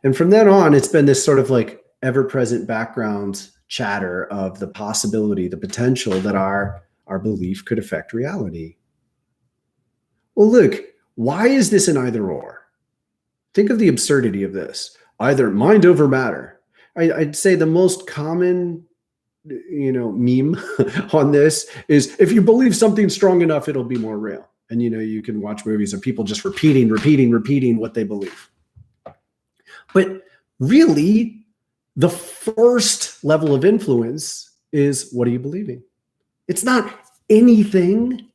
And from then on, it's been this sort of like ever-present background chatter of the possibility, the potential that our belief could affect reality. Well, look, why is this an either or? Think of the absurdity of this. Either mind over matter. I'd say the most common, meme on this is, if you believe something strong enough, it'll be more real. And, you can watch movies of people just repeating what they believe. But really, the first level of influence is, what are you believing? It's not anything.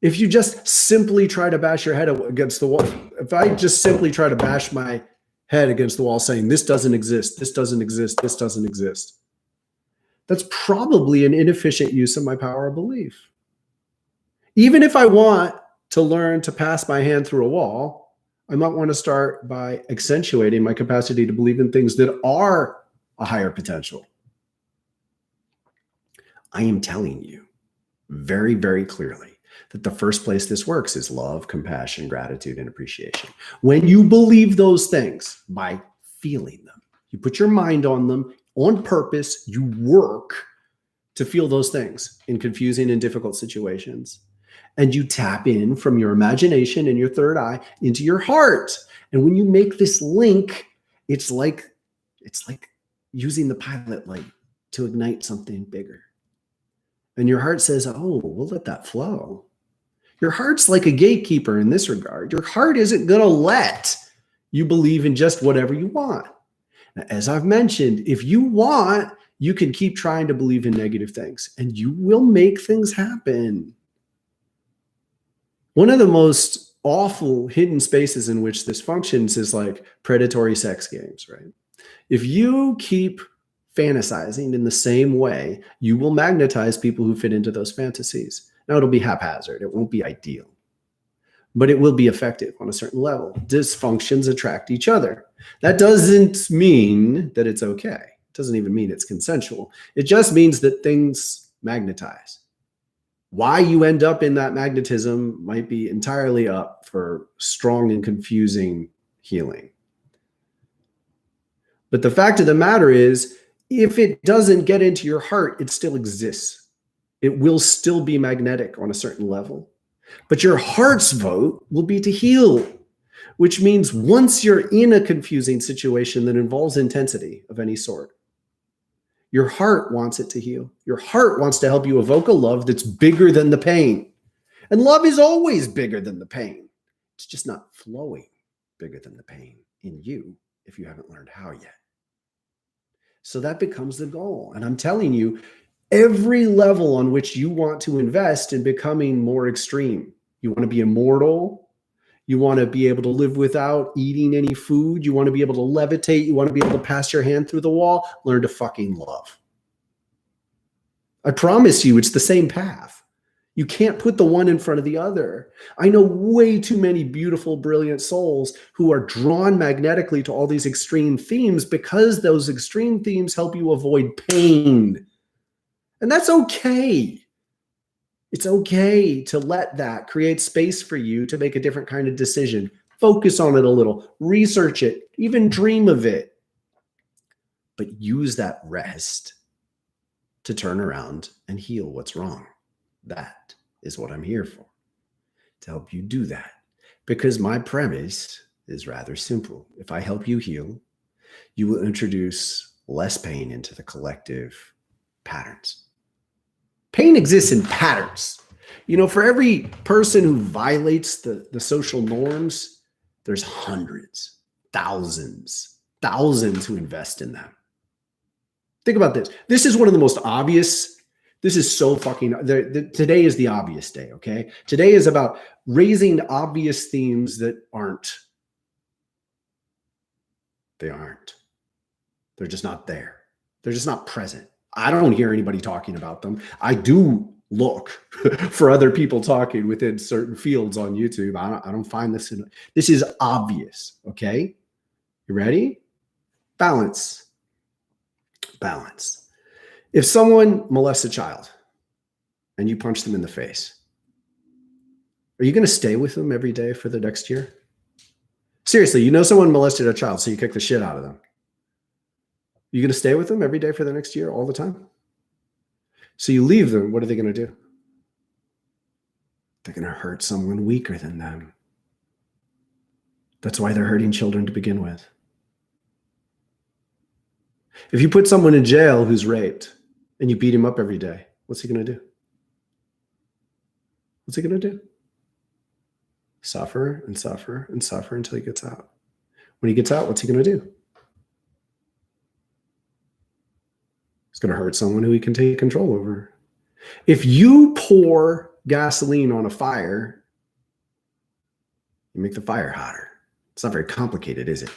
If you just simply try to bash your head against the wall, if I just simply try to bash my head against the wall saying, this doesn't exist, this doesn't exist, this doesn't exist, that's probably an inefficient use of my power of belief. Even if I want to learn to pass my hand through a wall, I might want to start by accentuating my capacity to believe in things that are a higher potential. I am telling you very, very clearly that the first place this works is love, compassion, gratitude, and appreciation. When you believe those things by feeling them, you put your mind on them on purpose, you work to feel those things in confusing and difficult situations. And you tap in from your imagination and your third eye into your heart. And when you make this link, it's like using the pilot light to ignite something bigger. And your heart says, oh, we'll let that flow. Your heart's like a gatekeeper in this regard. Your heart isn't going to let you believe in just whatever you want. Now, as I've mentioned, if you want, you can keep trying to believe in negative things and you will make things happen. One of the most awful hidden spaces in which this functions is like predatory sex games, right? If you keep fantasizing in the same way, you will magnetize people who fit into those fantasies. Now, it'll be haphazard. It won't be ideal, but it will be effective on a certain level. Dysfunctions attract each other. That doesn't mean that it's okay. It doesn't even mean it's consensual. It just means that things magnetize. Why you end up in that magnetism might be entirely up for strong and confusing healing. But the fact of the matter is, if it doesn't get into your heart, it still exists. It will still be magnetic on a certain level. But your heart's vote will be to heal, which means once you're in a confusing situation that involves intensity of any sort, your heart wants it to heal. Your heart wants to help you evoke a love that's bigger than the pain. And love is always bigger than the pain. It's just not flowing bigger than the pain in you if you haven't learned how yet. So that becomes the goal. And I'm telling you, every level on which you want to invest in becoming more extreme. You want to be immortal. You want to be able to live without eating any food. You want to be able to levitate. You want to be able to pass your hand through the wall. Learn to fucking love. I promise you, it's the same path. You can't put the one in front of the other. I know way too many beautiful, brilliant souls who are drawn magnetically to all these extreme themes because those extreme themes help you avoid pain. And that's okay. It's okay to let that create space for you to make a different kind of decision. Focus on it a little, research it, even dream of it. But use that rest to turn around and heal what's wrong. That is what I'm here for, to help you do that. Because my premise is rather simple. If I help you heal, you will introduce less pain into the collective patterns. Pain exists in patterns. You know, for every person who violates the social norms, there's hundreds, thousands who invest in them. Think about this. This is one of the most obvious. This is so fucking, today is the obvious day, okay? Today is about raising obvious themes that aren't. They aren't. They're just not there. They're just not present. I don't hear anybody talking about them. I do look for other people talking within certain fields on YouTube. I don't find this. This is obvious, okay? You ready? Balance. Balance. If someone molests a child and you punch them in the face, are you going to stay with them every day for the next year? Seriously, you know someone molested a child, so you kick the shit out of them. You going to stay with them every day for the next year, all the time? So you leave them, what are they going to do? They're going to hurt someone weaker than them. That's why they're hurting children to begin with. If you put someone in jail who's raped and you beat him up every day, what's he going to do? What's he going to do? Suffer and suffer and suffer until he gets out. When he gets out, what's he going to do? He's going to hurt someone who he can take control over. If you pour gasoline on a fire, you make the fire hotter. It's not very complicated, is it?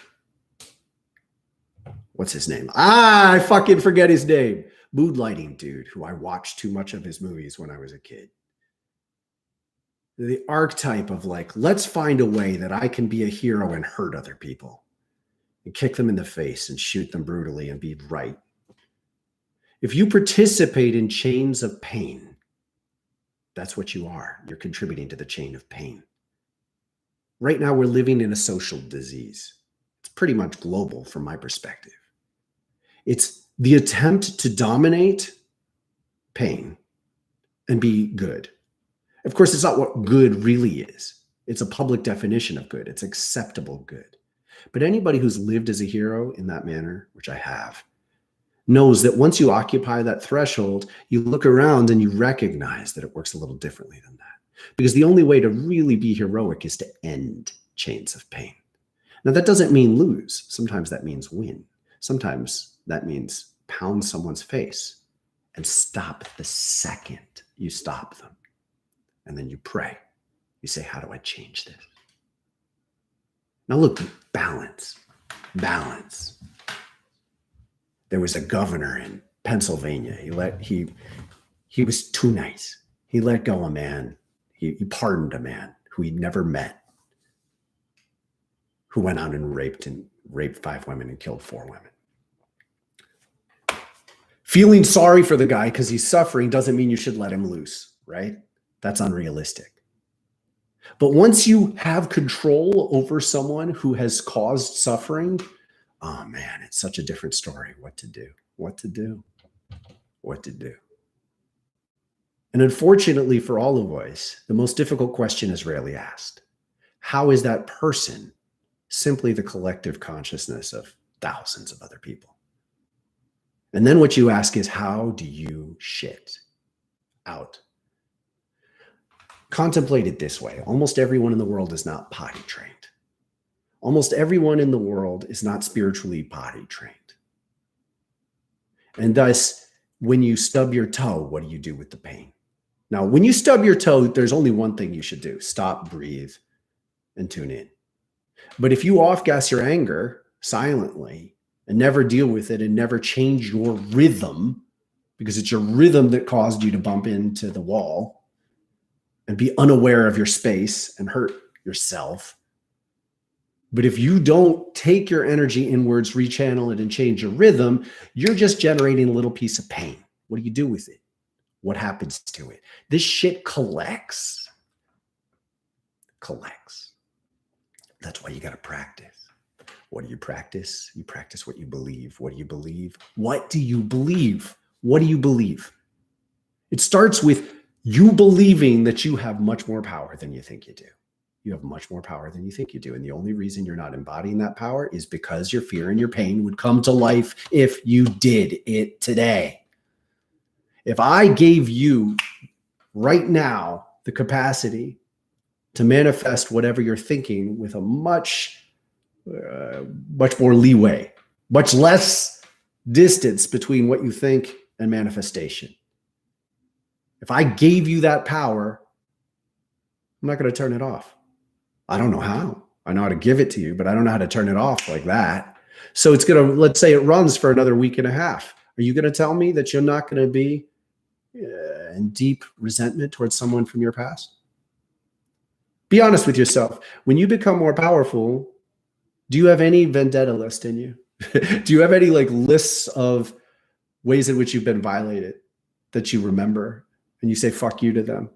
What's his name? I fucking forget his name. Mood lighting dude who I watched too much of his movies when I was a kid. The archetype of like, let's find a way that I can be a hero and hurt other people and kick them in the face and shoot them brutally and be right. If you participate in chains of pain, that's what you are. You're contributing to the chain of pain. Right now, we're living in a social disease. It's pretty much global from my perspective. It's the attempt to dominate pain and be good. Of course, it's not what good really is. It's a public definition of good. It's acceptable good. But anybody who's lived as a hero in that manner, which I have, knows that once you occupy that threshold, you look around and you recognize that it works a little differently than that. Because the only way to really be heroic is to end chains of pain. Now, that doesn't mean lose. Sometimes that means win. Sometimes that means pound someone's face and stop the second you stop them. And then you pray. You say, how do I change this? Now look, balance. There was a governor in Pennsylvania. He was too nice. He let go a man. He pardoned a man who he'd never met, who went out and raped 5 women and killed 4 women. Feeling sorry for the guy because he's suffering doesn't mean you should let him loose, right? That's unrealistic. But once you have control over someone who has caused suffering, oh man, it's such a different story. What to do. And unfortunately for all of us, the most difficult question is rarely asked. How is that person simply the collective consciousness of thousands of other people? And then what you ask is, how do you shit out? Contemplate it this way. Almost everyone in the world is not potty trained. Almost everyone in the world is not spiritually potty trained. And thus, when you stub your toe, what do you do with the pain? Now, when you stub your toe, there's only one thing you should do. Stop, breathe, and tune in. But if you off-gas your anger silently and never deal with it and never change your rhythm, because it's your rhythm that caused you to bump into the wall and be unaware of your space and hurt yourself. But if you don't take your energy inwards, rechannel it, and change your rhythm, you're just generating a little piece of pain. What do you do with it? What happens to it? This shit collects. That's why you got to practice. What do you practice? You practice what you believe. What do you believe? What do you believe? What do you believe? It starts with you believing that you have much more power than you think you do. You have much more power than you think you do. And the only reason you're not embodying that power is because your fear and your pain would come to life if you did it today. If I gave you right now the capacity to manifest whatever you're thinking with a much more leeway, much less distance between what you think and manifestation. If I gave you that power, I'm not going to turn it off. I don't know how. I know how to give it to you, but I don't know how to turn it off like that. So it's going to, let's say it runs for another week and a half. Are you going to tell me that you're not going to be in deep resentment towards someone from your past? Be honest with yourself. When you become more powerful, do you have any vendetta list in you? Do you have any lists of ways in which you've been violated that you remember and you say fuck you to them?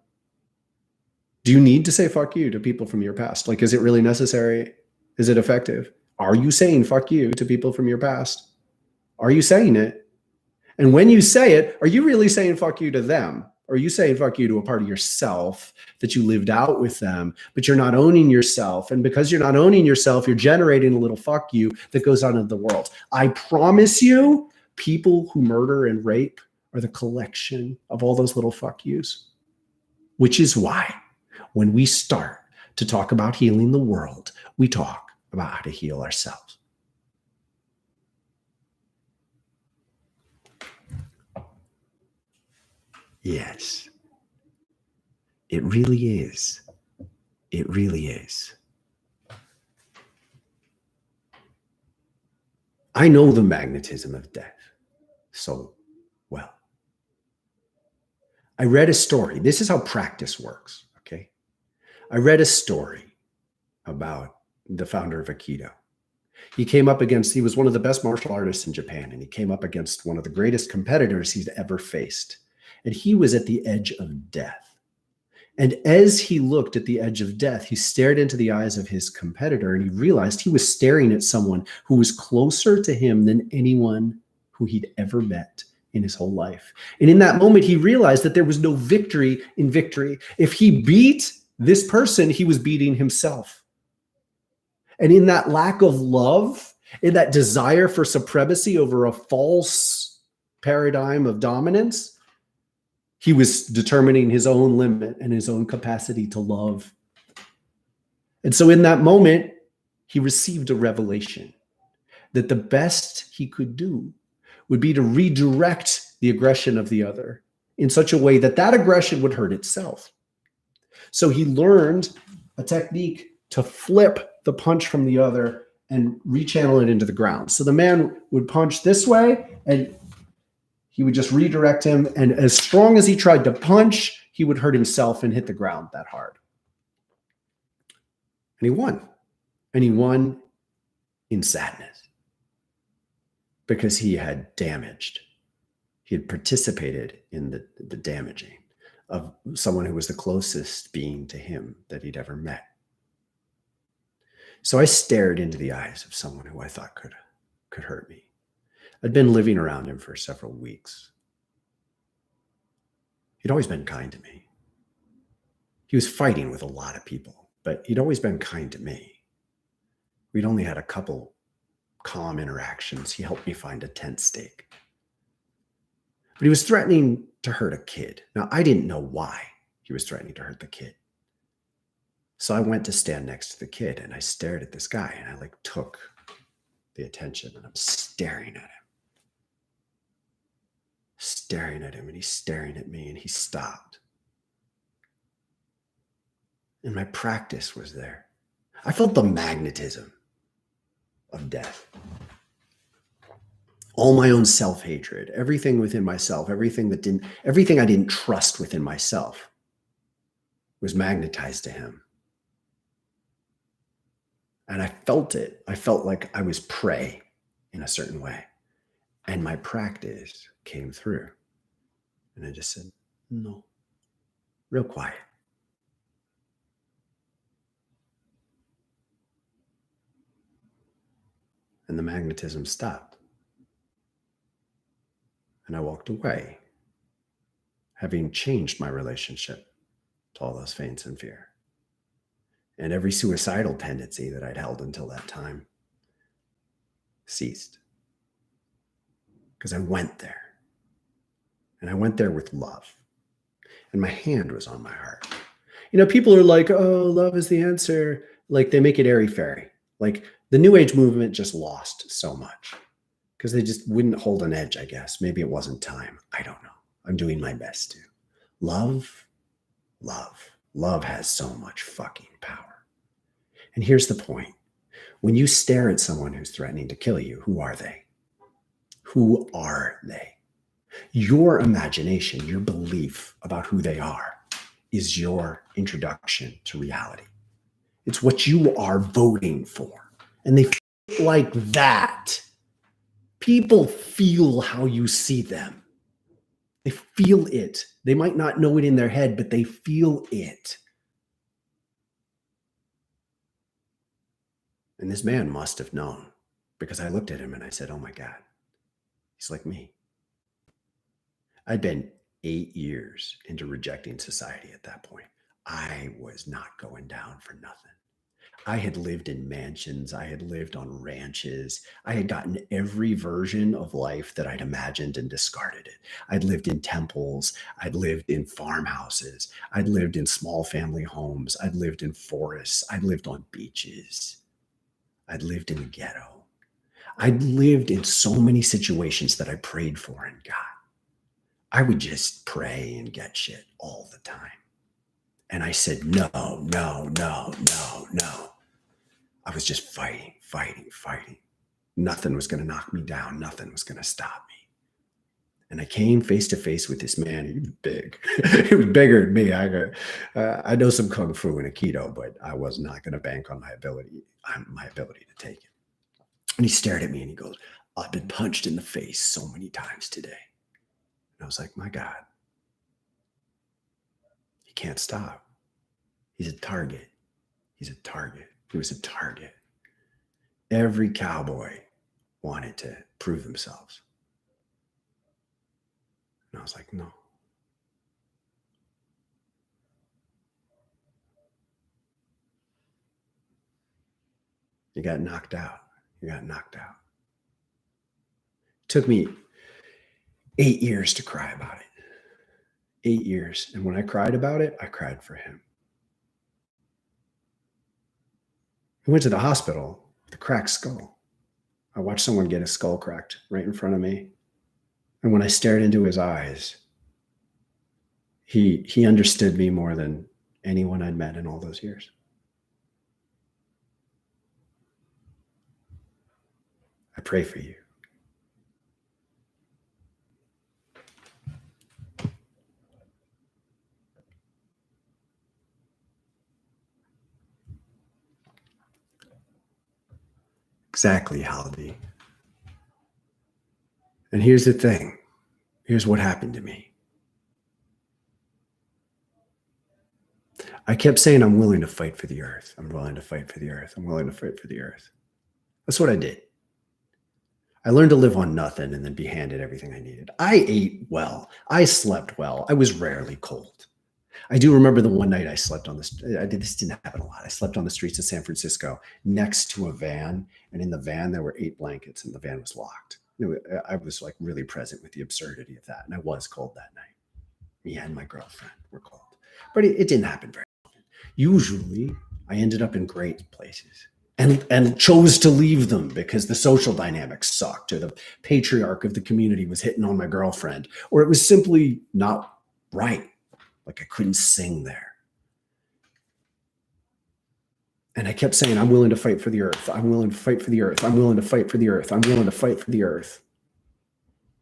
Do you need to say fuck you to people from your past? Is it really necessary? Is it effective? Are you saying fuck you to people from your past? Are you saying it? And when you say it, are you really saying fuck you to them? Or are you saying fuck you to a part of yourself that you lived out with them, but you're not owning yourself? And because you're not owning yourself, you're generating a little fuck you that goes out into the world. I promise you, people who murder and rape are the collection of all those little fuck yous. Which is why when we start to talk about healing the world, we talk about how to heal ourselves. Yes, it really is. It really is. I know the magnetism of death so well. I read a story. This is how practice works, okay? I read a story about the founder of Aikido. He was one of the best martial artists in Japan, and he came up against one of the greatest competitors he's ever faced. And he was at the edge of death. And as he looked at the edge of death, he stared into the eyes of his competitor, and he realized he was staring at someone who was closer to him than anyone who he'd ever met in his whole life. And in that moment, he realized that there was no victory in victory. If he beat this person, he was beating himself. And in that lack of love, in that desire for supremacy over a false paradigm of dominance, he was determining his own limit and his own capacity to love. And so in that moment, he received a revelation that the best he could do would be to redirect the aggression of the other in such a way that that aggression would hurt itself. So he learned a technique to flip the punch from the other and rechannel it into the ground. So the man would punch this way, and he would just redirect him. And as strong as he tried to punch, he would hurt himself and hit the ground that hard. And he won. And he won in sadness because he had damaged. He had participated in the damaging of someone who was the closest being to him that he'd ever met. So I stared into the eyes of someone who I thought could hurt me. I'd been living around him for several weeks. He'd always been kind to me. He was fighting with a lot of people, but he'd always been kind to me. We'd only had a couple calm interactions. He helped me find a tent stake. But he was threatening to hurt a kid. Now, I didn't know why he was threatening to hurt the kid. So I went to stand next to the kid, and I stared at this guy, and I took the attention, and I'm staring at him. Staring at him, and he's staring at me, and he stopped. And my practice was there. I felt the magnetism of death. All my own self-hatred, everything within myself, everything I didn't trust within myself was magnetized to him. And I felt it. I felt like I was prey in a certain way. And my practice came through. And I just said, no, real quiet. And the magnetism stopped. And I walked away, having changed my relationship to all those feints and fear. And every suicidal tendency that I'd held until that time ceased. Because I went there. And I went there with love. And my hand was on my heart. People are like, oh, love is the answer. They make it airy-fairy. The New Age movement just lost so much. Because they just wouldn't hold an edge, I guess. Maybe it wasn't time. I don't know. I'm doing my best to. Love has so much fucking power. And here's the point. When you stare at someone who's threatening to kill you, who are they? Who are they? Your imagination, your belief about who they are is your introduction to reality. It's what you are voting for. And they feel like that. People feel how you see them. They feel it. They might not know it in their head, but they feel it. And this man must have known, because I looked at him and I said, oh my God, he's like me. I'd been 8 years into rejecting society at that point. I was not going down for nothing. I had lived in mansions. I had lived on ranches. I had gotten every version of life that I'd imagined and discarded it. I'd lived in temples. I'd lived in farmhouses. I'd lived in small family homes. I'd lived in forests. I'd lived on beaches. I'd lived in the ghetto. I'd lived in so many situations that I prayed for and got. I would just pray and get shit all the time. And I said, no. I was just fighting. Nothing was going to knock me down. Nothing was going to stop me. And I came face to face with this man. He was big. He was bigger than me. I know some Kung Fu and Aikido, but I was not going to bank on my ability to take it. And he stared at me and he goes, I've been punched in the face so many times today. And I was like, my God, he can't stop. He's a target. He's a target. He was a target. Every cowboy wanted to prove themselves. And I was like, no. You got knocked out. You got knocked out. It took me 8 years to cry about it. 8 years. And when I cried about it, I cried for him. I went to the hospital with a cracked skull. I watched someone get his skull cracked right in front of me. And when I stared into his eyes, he understood me more than anyone I'd met in all those years. I pray for you. Exactly, Haldy. And here's the thing. Here's what happened to me. I kept saying, I'm willing to fight for the earth. I'm willing to fight for the earth. I'm willing to fight for the earth. That's what I did. I learned to live on nothing and then be handed everything I needed. I ate well. I slept well. I was rarely cold. I do remember the one night I slept on this. This didn't happen a lot. I slept on the streets of San Francisco next to a van. And in the van, there were 8 blankets and the van was locked. I was like really present with the absurdity of that. And I was cold that night. Me and my girlfriend were cold. But it didn't happen very often. Usually, I ended up in great places and chose to leave them because the social dynamics sucked, or the patriarch of the community was hitting on my girlfriend, or it was simply not right. Like I couldn't sing there. And I kept saying, I'm willing to fight for the earth. I'm willing to fight for the earth. I'm willing to fight for the earth. I'm willing to fight for the earth.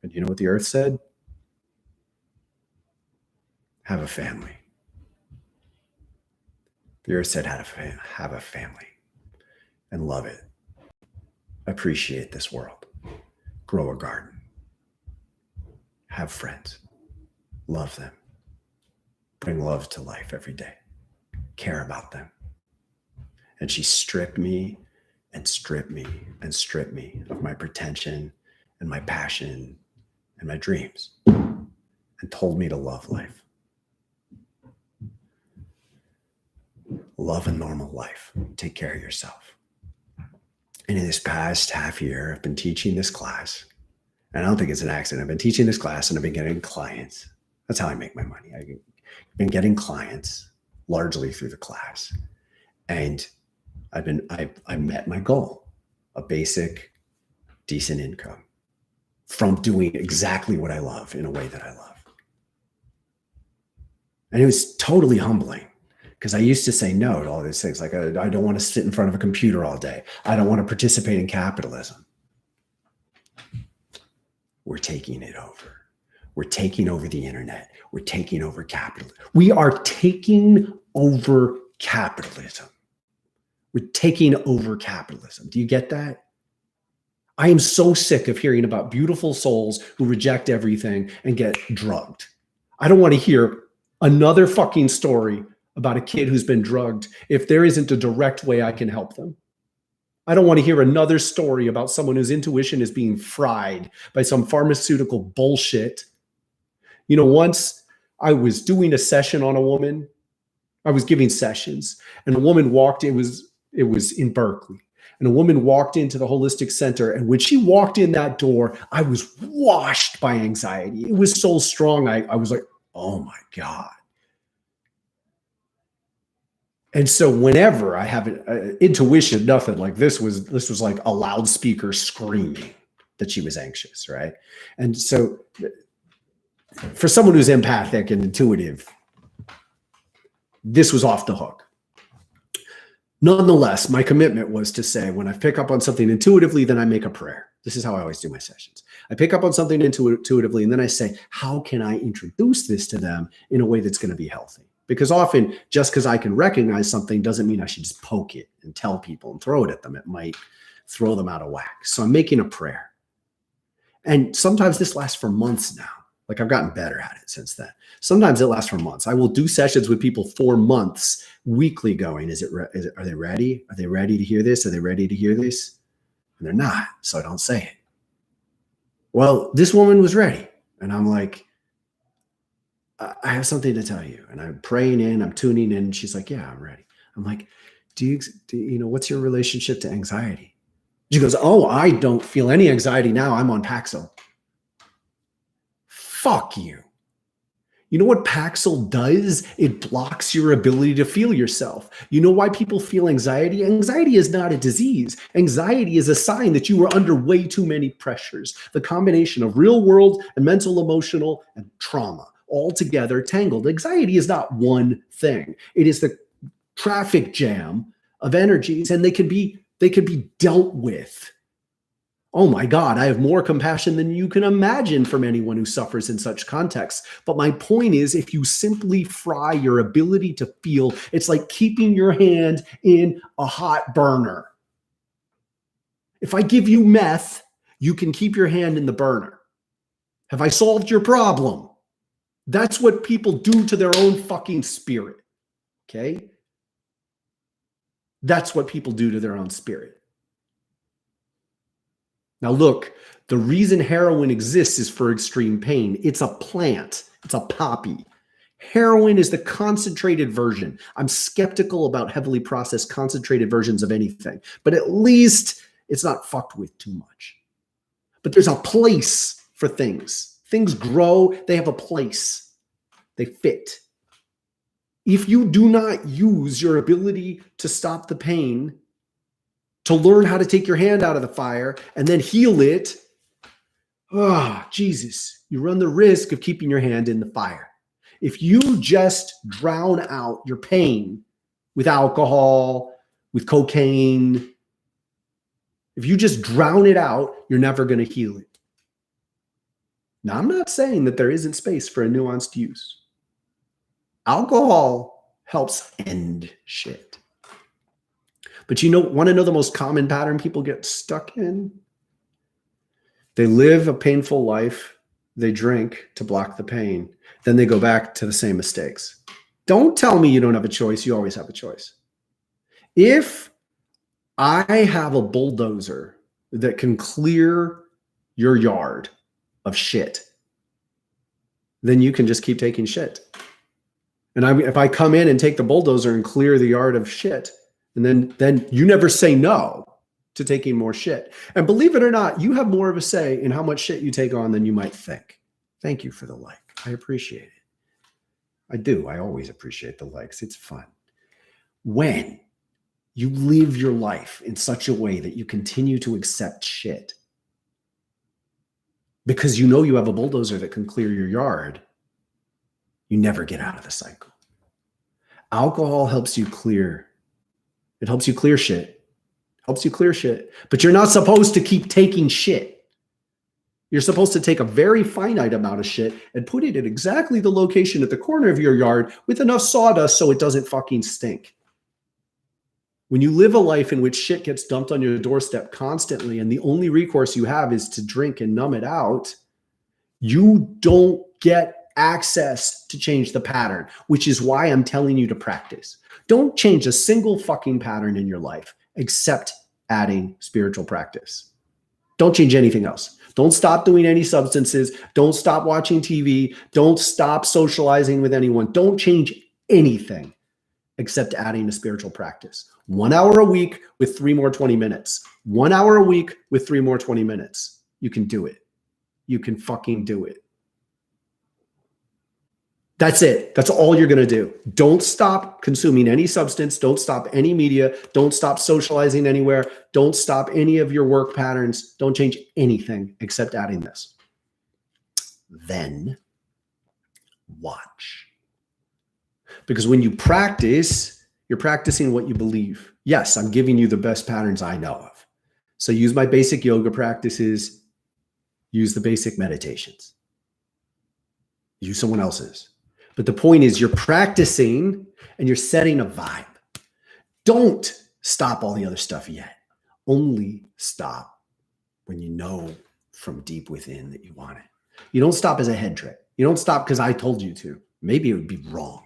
And you know what the earth said? Have a family. The earth said, have a family and love it. Appreciate this world. Grow a garden. Have friends. Love them. Bring love to life every day. Care about them. And she stripped me and stripped me and stripped me of my pretension and my passion and my dreams and told me to love life. Love a normal life. Take care of yourself. And in this past half year, I've been teaching this class. And I don't think it's an accident. I've been teaching this class and I've been getting clients. That's how I make my money. I've been getting clients largely through the class. And I met my goal, a basic, decent income from doing exactly what I love in a way that I love. And it was totally humbling because I used to say no to all these things. Like, I don't want to sit in front of a computer all day. I don't want to participate in capitalism. We're taking it over. We're taking over the internet. We're taking over capitalism. We are taking over capitalism. We're taking over capitalism. Do you get that? I am so sick of hearing about beautiful souls who reject everything and get drugged. I don't want to hear another fucking story about a kid who's been drugged if there isn't a direct way I can help them. I don't want to hear another story about someone whose intuition is being fried by some pharmaceutical bullshit. You know, once I was doing a session on a woman. I was giving sessions and a woman walked in, it was in Berkeley. And a woman walked into the holistic center. And when she walked in that door, I was washed by anxiety. It was so strong. I was like, oh my God. And so whenever I have an intuition, nothing like this was like a loudspeaker screaming that she was anxious, right? And so for someone who's empathic and intuitive, this was off the hook. Nonetheless, my commitment was to say, when I pick up on something intuitively, then I make a prayer. This is how I always do my sessions. I pick up on something intuitively, and then I say, how can I introduce this to them in a way that's going to be healthy? Because often just because I can recognize something doesn't mean I should just poke it and tell people and throw it at them. It might throw them out of whack. So I'm making a prayer. And sometimes this lasts for months now. Like I've gotten better at it since then. Sometimes it lasts for months. I will do sessions with people for months, weekly going, are they ready? Are they ready to hear this? Are they ready to hear this? And they're not, so I don't say it. Well, this woman was ready. And I'm like, I have something to tell you. And I'm praying in, I'm tuning in. And she's like, yeah, I'm ready. I'm like, do you know, what's your relationship to anxiety? She goes, oh, I don't feel any anxiety now. I'm on Paxil. Fuck you. You know what Paxil does? It blocks your ability to feel yourself. You know why people feel anxiety? Anxiety is not a disease. Anxiety is a sign that you are under way too many pressures. The combination of real world and mental, emotional, and trauma all together tangled. Anxiety is not one thing. It is the traffic jam of energies, and they can be dealt with. Oh my God, I have more compassion than you can imagine from anyone who suffers in such contexts. But my point is, if you simply fry your ability to feel, it's like keeping your hand in a hot burner. If I give you meth, you can keep your hand in the burner. Have I solved your problem? That's what people do to their own fucking spirit. Okay? That's what people do to their own spirit. Now look, the reason heroin exists is for extreme pain. It's a plant. It's a poppy. Heroin is the concentrated version. I'm skeptical about heavily processed concentrated versions of anything, but at least it's not fucked with too much. But there's a place for things. Things grow, they have a place. They fit. If you do not use your ability to stop the pain, to learn how to take your hand out of the fire and then heal it, Jesus, you run the risk of keeping your hand in the fire. If you just drown out your pain with alcohol, with cocaine, if you just drown it out, you're never going to heal it. Now, I'm not saying that there isn't space for a nuanced use. Alcohol helps end shit. But want to know the most common pattern people get stuck in? They live a painful life. They drink to block the pain. Then they go back to the same mistakes. Don't tell me you don't have a choice. You always have a choice. If I have a bulldozer that can clear your yard of shit, then you can just keep taking shit. And if I come in and take the bulldozer and clear the yard of shit, and then you never say no to taking more shit. And believe it or not, you have more of a say in how much shit you take on than you might think. Thank you for the like. I appreciate it. I do. I always appreciate the likes. It's fun. When you live your life in such a way that you continue to accept shit because you know you have a bulldozer that can clear your yard, you never get out of the cycle. Alcohol helps you clear. It helps you clear shit. Helps you clear shit. But you're not supposed to keep taking shit. You're supposed to take a very finite amount of shit and put it in exactly the location at the corner of your yard with enough sawdust so it doesn't fucking stink. When you live a life in which shit gets dumped on your doorstep constantly and the only recourse you have is to drink and numb it out, you don't get access to change the pattern, which is why I'm telling you to practice. Don't change a single fucking pattern in your life except adding spiritual practice. Don't change anything else. Don't stop doing any substances. Don't stop watching TV. Don't stop socializing with anyone. Don't change anything except adding a spiritual practice. 1 hour a week with 3 more 20 minutes. 1 hour a week with 3 more 20 minutes. You can do it. You can fucking do it. That's it. That's all you're going to do. Don't stop consuming any substance. Don't stop any media. Don't stop socializing anywhere. Don't stop any of your work patterns. Don't change anything except adding this. Then watch. Because when you practice, you're practicing what you believe. Yes, I'm giving you the best patterns I know of. So use my basic yoga practices. Use the basic meditations. Use someone else's. But the point is you're practicing and you're setting a vibe. Don't stop all the other stuff yet. Only stop when you know from deep within that you want it. You don't stop as a head trick. You don't stop because I told you to. Maybe it would be wrong.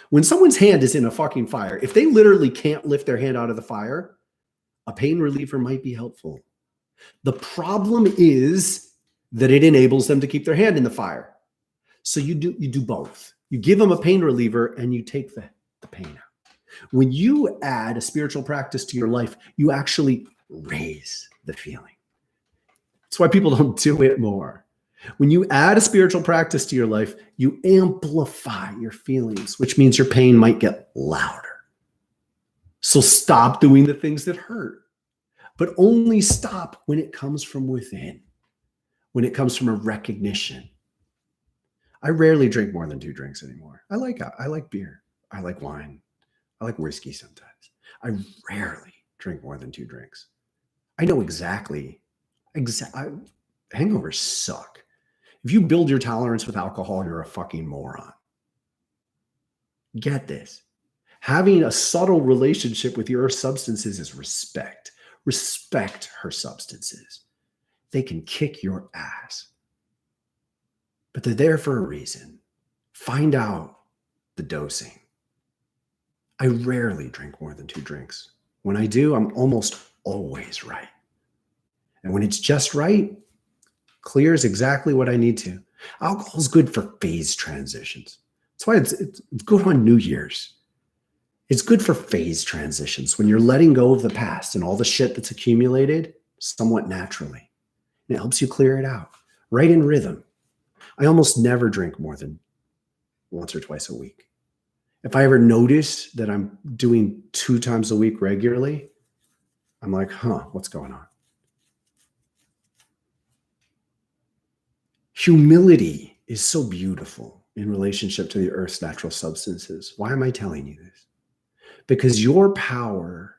When someone's hand is in a fucking fire, if they literally can't lift their hand out of the fire, a pain reliever might be helpful. The problem is that it enables them to keep their hand in the fire. So you do both. You give them a pain reliever and you take the pain out. When you add a spiritual practice to your life, you actually raise the feeling. That's why people don't do it more. When you add a spiritual practice to your life, you amplify your feelings, which means your pain might get louder. So stop doing the things that hurt, but only stop when it comes from within, when it comes from a recognition. I rarely drink more than 2 drinks anymore. I like beer. I like wine. I like whiskey sometimes. I rarely drink more than 2 drinks. I know exactly. Hangovers suck. If you build your tolerance with alcohol, you're a fucking moron. Get this. Having a subtle relationship with your substances is respect. Respect her substances. They can kick your ass. But they're there for a reason. Find out the dosing. I rarely drink more than 2 drinks. When I do, I'm almost always right. And when it's just right, clears exactly what I need to. Alcohol is good for phase transitions. That's why it's good on New Year's. It's good for phase transitions when you're letting go of the past and all the shit that's accumulated somewhat naturally. And it helps you clear it out, right in rhythm. I almost never drink more than once or twice a week. If I ever notice that I'm doing 2 times a week regularly, I'm like, what's going on? Humility is so beautiful in relationship to the earth's natural substances. Why am I telling you this? Because your power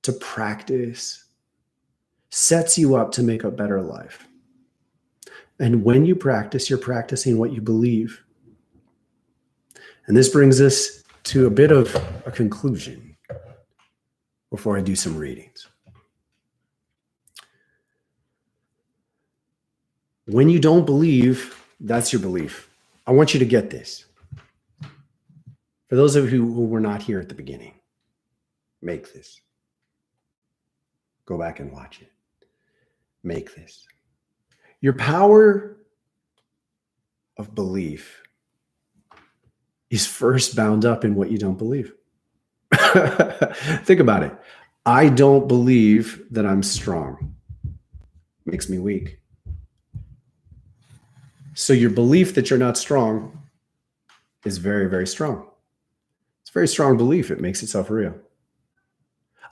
to practice sets you up to make a better life. And when you practice, you're practicing what you believe. And this brings us to a bit of a conclusion before I do some readings. When you don't believe, that's your belief. I want you to get this. For those of you who were not here at the beginning, make this. Go back and watch it. Make this. Your power of belief is first bound up in what you don't believe. Think about it. I don't believe that I'm strong. Makes me weak. So your belief that you're not strong is very, very strong. It's a very strong belief. It makes itself real.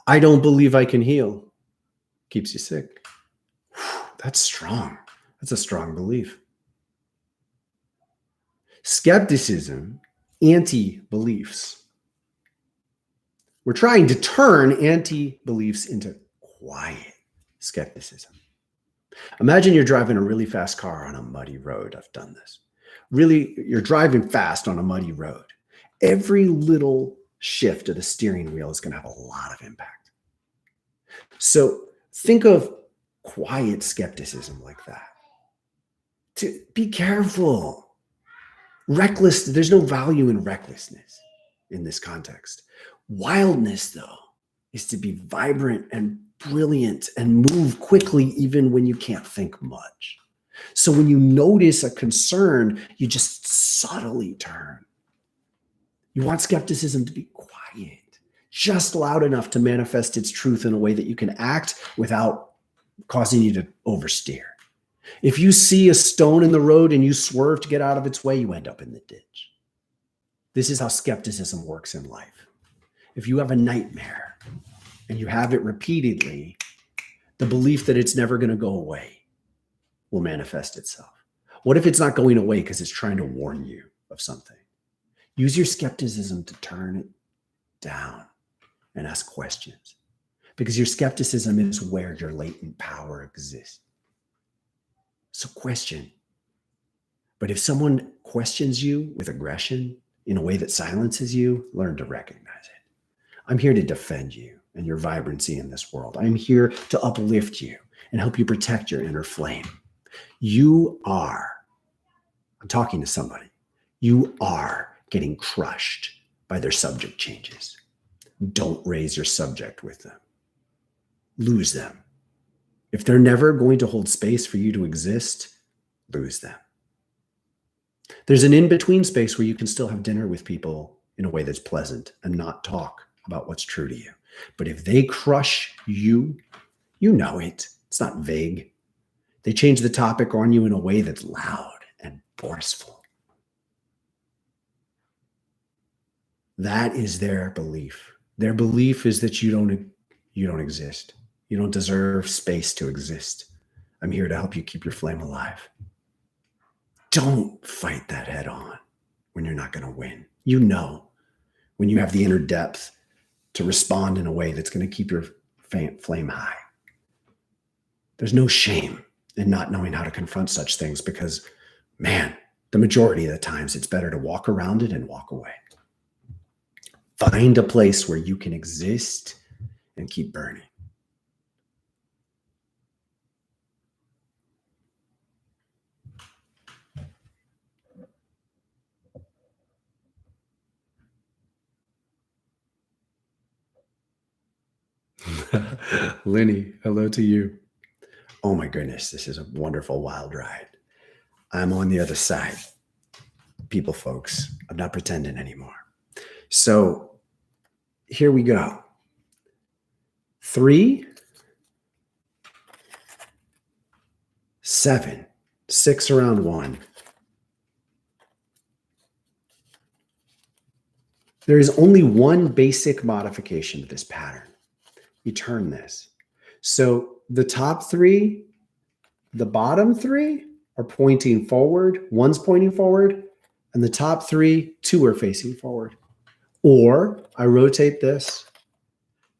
I don't believe I can heal. Keeps you sick. That's strong. That's a strong belief. Skepticism, anti-beliefs. We're trying to turn anti-beliefs into quiet skepticism. Imagine you're driving a really fast car on a muddy road. I've done this. Really, you're driving fast on a muddy road. Every little shift of the steering wheel is going to have a lot of impact. So think of quiet skepticism like that. To be careful. Reckless, there's no value in recklessness in this context. Wildness, though, is to be vibrant and brilliant and move quickly even when you can't think much. So when you notice a concern, you just subtly turn. You want skepticism to be quiet, just loud enough to manifest its truth in a way that you can act without causing you to oversteer. If you see a stone in the road and you swerve to get out of its way, you end up in the ditch. This is how skepticism works in life. If you have a nightmare and you have it repeatedly, the belief that it's never going to go away will manifest itself. What if it's not going away because it's trying to warn you of something? Use your skepticism to turn it down and ask questions, because your skepticism is where your latent power exists. So question, But if someone questions you with aggression in a way that silences you, learn to recognize it. I'm here to defend you and your vibrancy in this world. I'm here to uplift you and help you protect your inner flame. I'm talking to somebody, you are getting crushed by their subject changes. Don't raise your subject with them. Lose them. If they're never going to hold space for you to exist, lose them. There's an in-between space where you can still have dinner with people in a way that's pleasant and not talk about what's true to you. But if they crush you, you know it. It's not vague. They change the topic on you in a way that's loud and forceful. That is their belief. Their belief is that you don't exist. You don't deserve space to exist. I'm here to help you keep your flame alive. Don't fight that head on when you're not going to win. You know when you have the inner depth to respond in a way that's going to keep your flame high. There's no shame in not knowing how to confront such things because, man, the majority of the times it's better to walk around it and walk away. Find a place where you can exist and keep burning. Lenny, hello to you. Oh my goodness, this is a wonderful wild ride. I'm on the other side. People, folks, I'm not pretending anymore. So here we go. 3, 7, 6 around 1. There is only one basic modification to this pattern. You turn this. So the top 3, the bottom 3 are pointing forward. One's pointing forward, and the top 3, 2 are facing forward. Or I rotate this.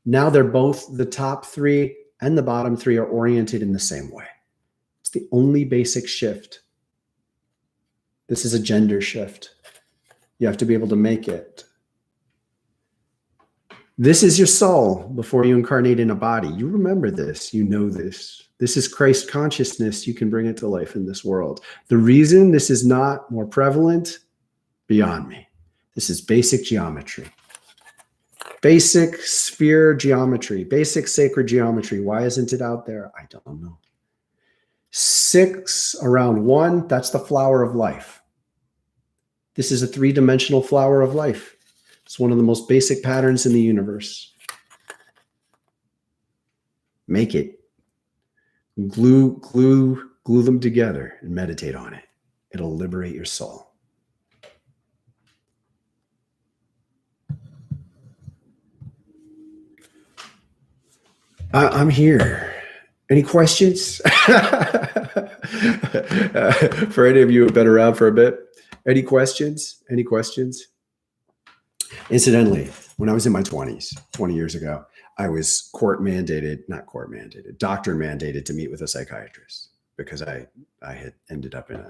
Now they're both, the top 3 and the bottom 3 are oriented in the same way. It's the only basic shift. This is a gender shift. You have to be able to make it. This is your soul before you incarnate in a body. You remember this. You know this. This is Christ consciousness. You can bring it to life in this world. The reason this is not more prevalent, beyond me. This is basic geometry. Basic sphere geometry. Basic sacred geometry. Why isn't it out there? I don't know. 6 around 1, that's the flower of life. This is a 3-dimensional flower of life. It's one of the most basic patterns in the universe. Make it. Glue them together and meditate on it. It'll liberate your soul. I'm here. Any questions? For any of you who've been around for a bit, any questions? Any questions? Incidentally, when I was in my 20s, 20 years ago, I was doctor mandated to meet with a psychiatrist because I had ended up in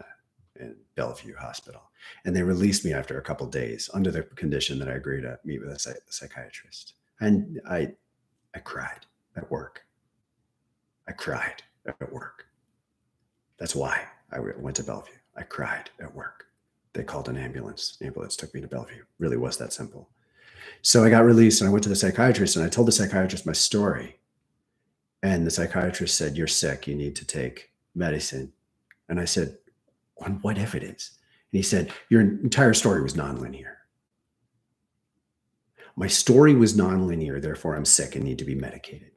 Bellevue Hospital. And they released me after a couple of days under the condition that I agreed to meet with a psychiatrist. And I cried at work. I cried at work. That's why I went to Bellevue. I cried at work. They called an ambulance. The ambulance took me to Bellevue. Really was that simple. So I got released and I went to the psychiatrist and I told the psychiatrist my story. And the psychiatrist said, "You're sick. You need to take medicine." And I said, "On what evidence?" And he said, "Your entire story was nonlinear." My story was nonlinear, therefore I'm sick and need to be medicated.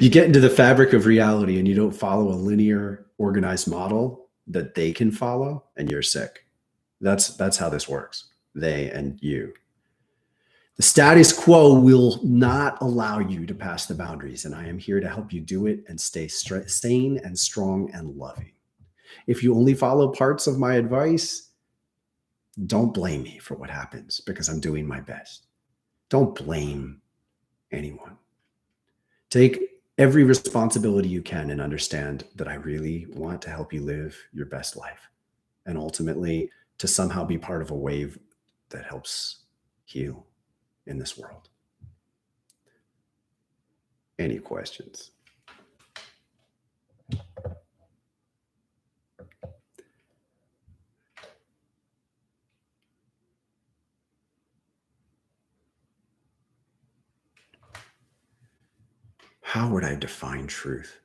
You get into the fabric of reality and you don't follow a linear, organized model that they can follow, and you're sick. That's how this works. They and you. The status quo will not allow you to pass the boundaries, and I am here to help you do it and stay sane and strong and loving. If you only follow parts of my advice, don't blame me for what happens because I'm doing my best. Don't blame anyone. Take every responsibility you can and understand that I really want to help you live your best life, and ultimately to somehow be part of a wave that helps heal in this world. Any questions? How would I define truth?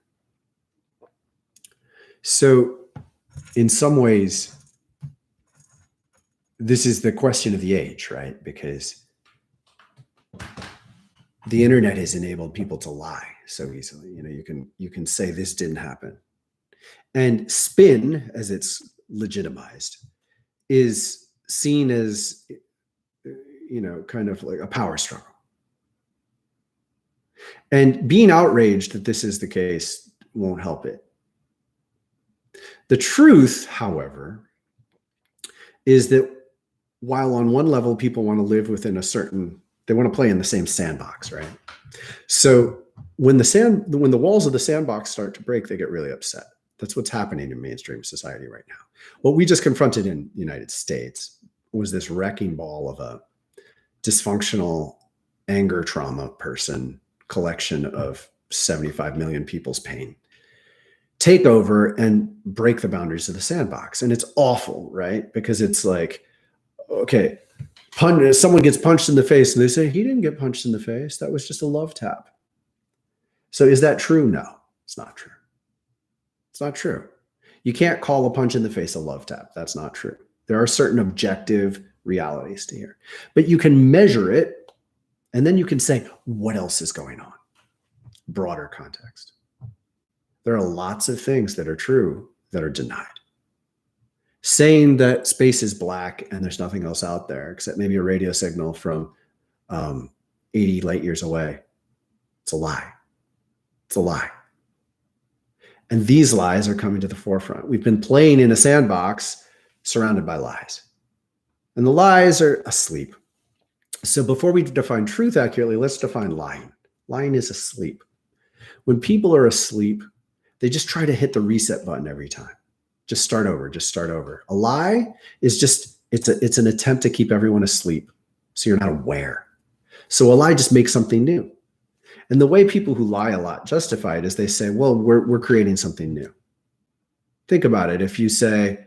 So, in some ways, this is the question of the age, right? Because the internet has enabled people to lie so easily. You can say this didn't happen. And spin, as it's legitimized, is seen as, kind of like a power struggle. And being outraged that this is the case won't help it. The truth, however, is that while on one level people want to live within they want to play in the same sandbox, right? So when the walls of the sandbox start to break, they get really upset. That's what's happening in mainstream society right now. What we just confronted in the United States was this wrecking ball of a dysfunctional anger trauma collection of 75 million people's pain take over and break the boundaries of the sandbox. And it's awful, right? Because it's like, okay, someone gets punched in the face and they say, he didn't get punched in the face. That was just a love tap. So is that true? No, it's not true. It's not true. You can't call a punch in the face a love tap. That's not true. There are certain objective realities to here, but you can measure it. And then you can say, what else is going on? Broader context. There are lots of things that are true that are denied. Saying that space is black and there's nothing else out there except maybe a radio signal from 80 light years away. It's a lie. It's a lie. And these lies are coming to the forefront. We've been playing in a sandbox surrounded by lies. And the lies are asleep. So before we define truth accurately, let's define lying. Lying is asleep. When people are asleep, they just try to hit the reset button every time. Just start over, just start over. A lie is it's an attempt to keep everyone asleep so you're not aware. So a lie just makes something new. And the way people who lie a lot justify it is they say, well, we're creating something new. Think about it. If you say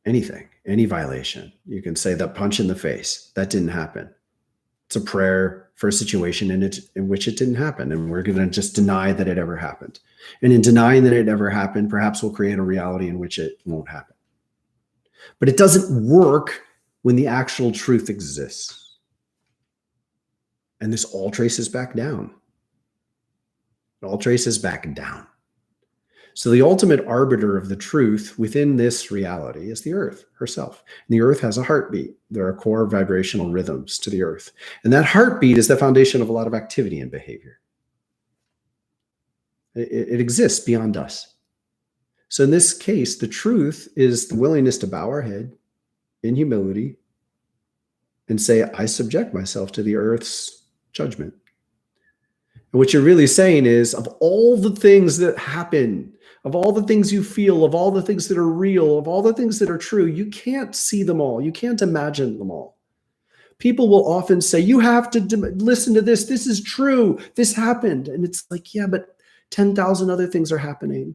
anything, any violation, you can say that punch in the face, that didn't happen. It's a prayer for a situation in which it didn't happen. And we're going to just deny that it ever happened. And in denying that it ever happened, perhaps we'll create a reality in which it won't happen. But it doesn't work when the actual truth exists. And this all traces back down. It all traces back down. So the ultimate arbiter of the truth within this reality is the earth herself. And the earth has a heartbeat. There are core vibrational rhythms to the earth. And that heartbeat is the foundation of a lot of activity and behavior. It exists beyond us. So in this case, the truth is the willingness to bow our head in humility and say, I subject myself to the earth's judgment. And what you're really saying is, of all the things that happen, of all the things you feel, of all the things that are real, of all the things that are true, you can't see them all. You can't imagine them all. People will often say, you have to listen to this. This is true. This happened. And it's like, yeah, but 10,000 other things are happening.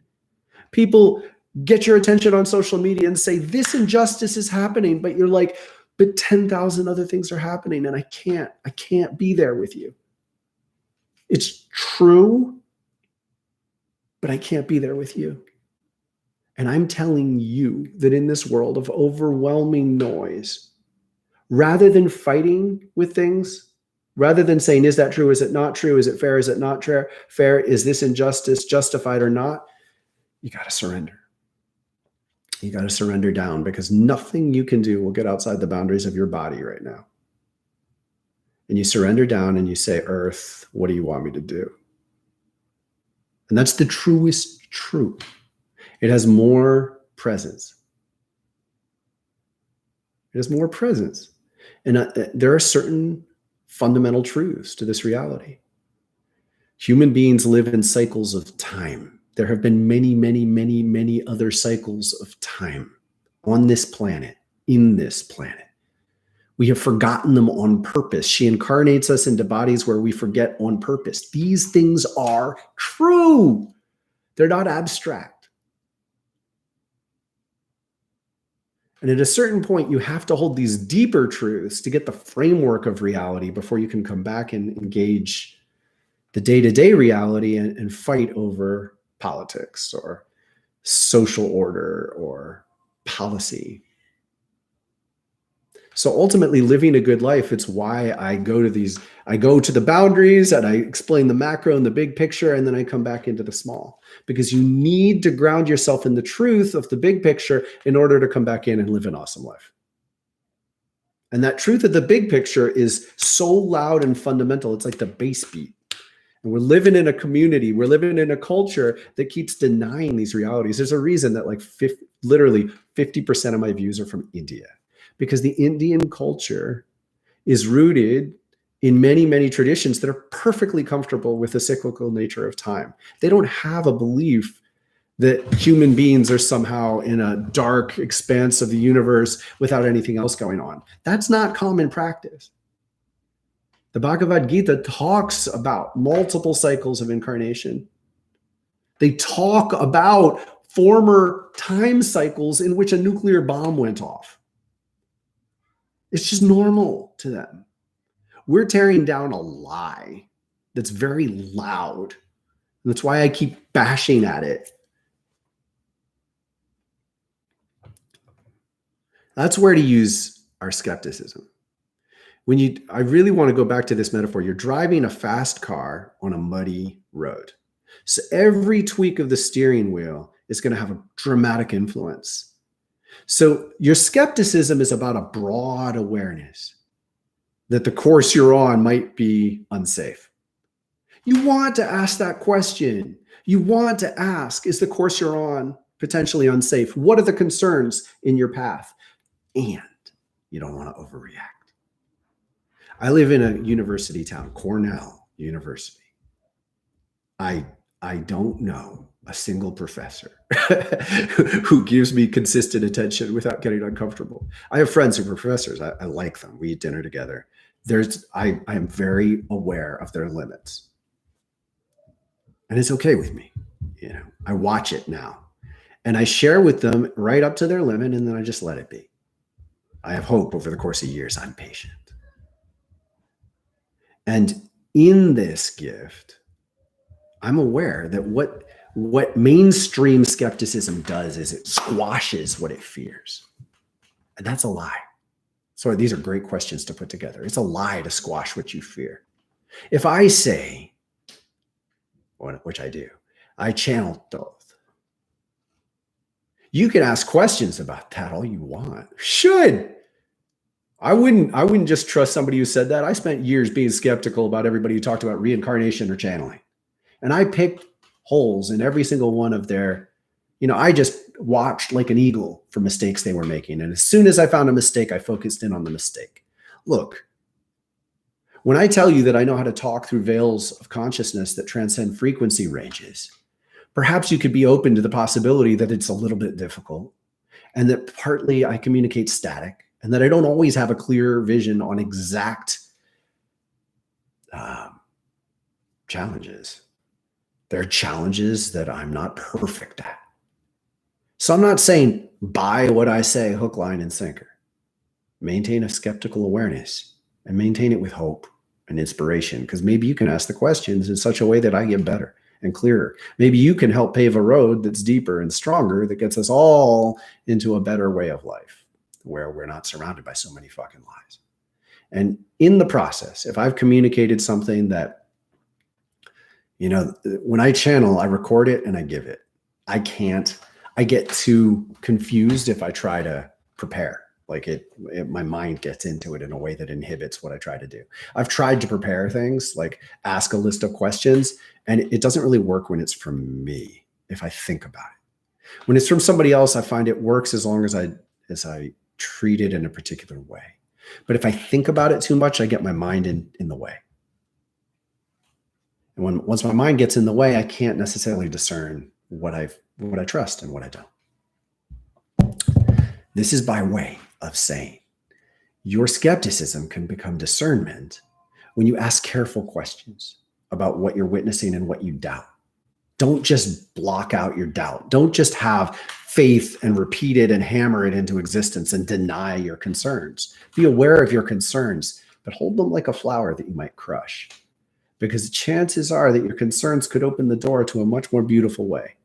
People get your attention on social media and say, this injustice is happening. But you're like, but 10,000 other things are happening. And I can't be there with you. It's true, but I can't be there with you. And I'm telling you that in this world of overwhelming noise, rather than fighting with things, rather than saying, is that true? Is it not true? Is it fair? Is it not fair? Is this injustice justified or not? You got to surrender. You got to surrender down, because nothing you can do will get outside the boundaries of your body right now. And you surrender down and you say, Earth, what do you want me to do? And that's the truest truth. It has more presence. It has more presence. And there are certain fundamental truths to this reality. Human beings live in cycles of time. There have been many, many, many, many other cycles of time on this planet, in this planet. We have forgotten them on purpose. She incarnates us into bodies where we forget on purpose. These things are true. They're not abstract. And at a certain point, you have to hold these deeper truths to get the framework of reality before you can come back and engage the day-to-day reality and fight over politics or social order or policy. So ultimately, living a good life, it's why I go to the boundaries and I explain the macro and the big picture, and then I come back into the small. Because you need to ground yourself in the truth of the big picture in order to come back in and live an awesome life. And that truth of the big picture is so loud and fundamental. It's like the bass beat. And we're living in a community, we're living in a culture that keeps denying these realities. There's a reason that literally 50% of my views are from India. Because the Indian culture is rooted in many, many traditions that are perfectly comfortable with the cyclical nature of time. They don't have a belief that human beings are somehow in a dark expanse of the universe without anything else going on. That's not common practice. The Bhagavad Gita talks about multiple cycles of incarnation. They talk about former time cycles in which a nuclear bomb went off. It's just normal to them. We're tearing down a lie that's very loud. And that's why I keep bashing at it. That's where to use our skepticism. I really want to go back to this metaphor. You're driving a fast car on a muddy road. So every tweak of the steering wheel is going to have a dramatic influence. So your skepticism is about a broad awareness that the course you're on might be unsafe. You want to ask that question. You want to ask, is the course you're on potentially unsafe? What are the concerns in your path? And you don't want to overreact. I live in a university town, Cornell University. I don't know a single professor who gives me consistent attention without getting uncomfortable. I have friends who are professors. I like them. We eat dinner together. I am very aware of their limits. And it's okay with me. I watch it now. And I share with them right up to their limit, and then I just let it be. I have hope over the course of years. I'm patient. And in this gift, I'm aware that what mainstream skepticism does is it squashes what it fears. And that's a lie. So these are great questions to put together. It's a lie to squash what you fear. If I say, which I do, I channel Thoth. You can ask questions about that all you want. Should. I wouldn't just trust somebody who said that. I spent years being skeptical about everybody who talked about reincarnation or channeling. And I picked holes in every single one of their, I just watched like an eagle for mistakes they were making. And as soon as I found a mistake, I focused in on the mistake. Look, when I tell you that I know how to talk through veils of consciousness that transcend frequency ranges, perhaps you could be open to the possibility that it's a little bit difficult and that partly I communicate static and that I don't always have a clear vision on exact challenges. There are challenges that I'm not perfect at. So I'm not saying buy what I say, hook, line, and sinker. Maintain a skeptical awareness and maintain it with hope and inspiration, because maybe you can ask the questions in such a way that I get better and clearer. Maybe you can help pave a road that's deeper and stronger that gets us all into a better way of life where we're not surrounded by so many fucking lies. And in the process, if I've communicated something that, when I channel, I record it and I give it. I get too confused if I try to prepare. My mind gets into it in a way that inhibits what I try to do. I've tried to prepare things, like ask a list of questions, and it doesn't really work when it's from me, if I think about it. When it's from somebody else, I find it works as long as I treat it in a particular way. But if I think about it too much, I get my mind in the way. And once my mind gets in the way, I can't necessarily discern what I trust and what I don't. This is by way of saying your skepticism can become discernment when you ask careful questions about what you're witnessing and what you doubt. Don't just block out your doubt. Don't just have faith and repeat it and hammer it into existence and deny your concerns. Be aware of your concerns, but hold them like a flower that you might crush, because chances are that your concerns could open the door to a much more beautiful way.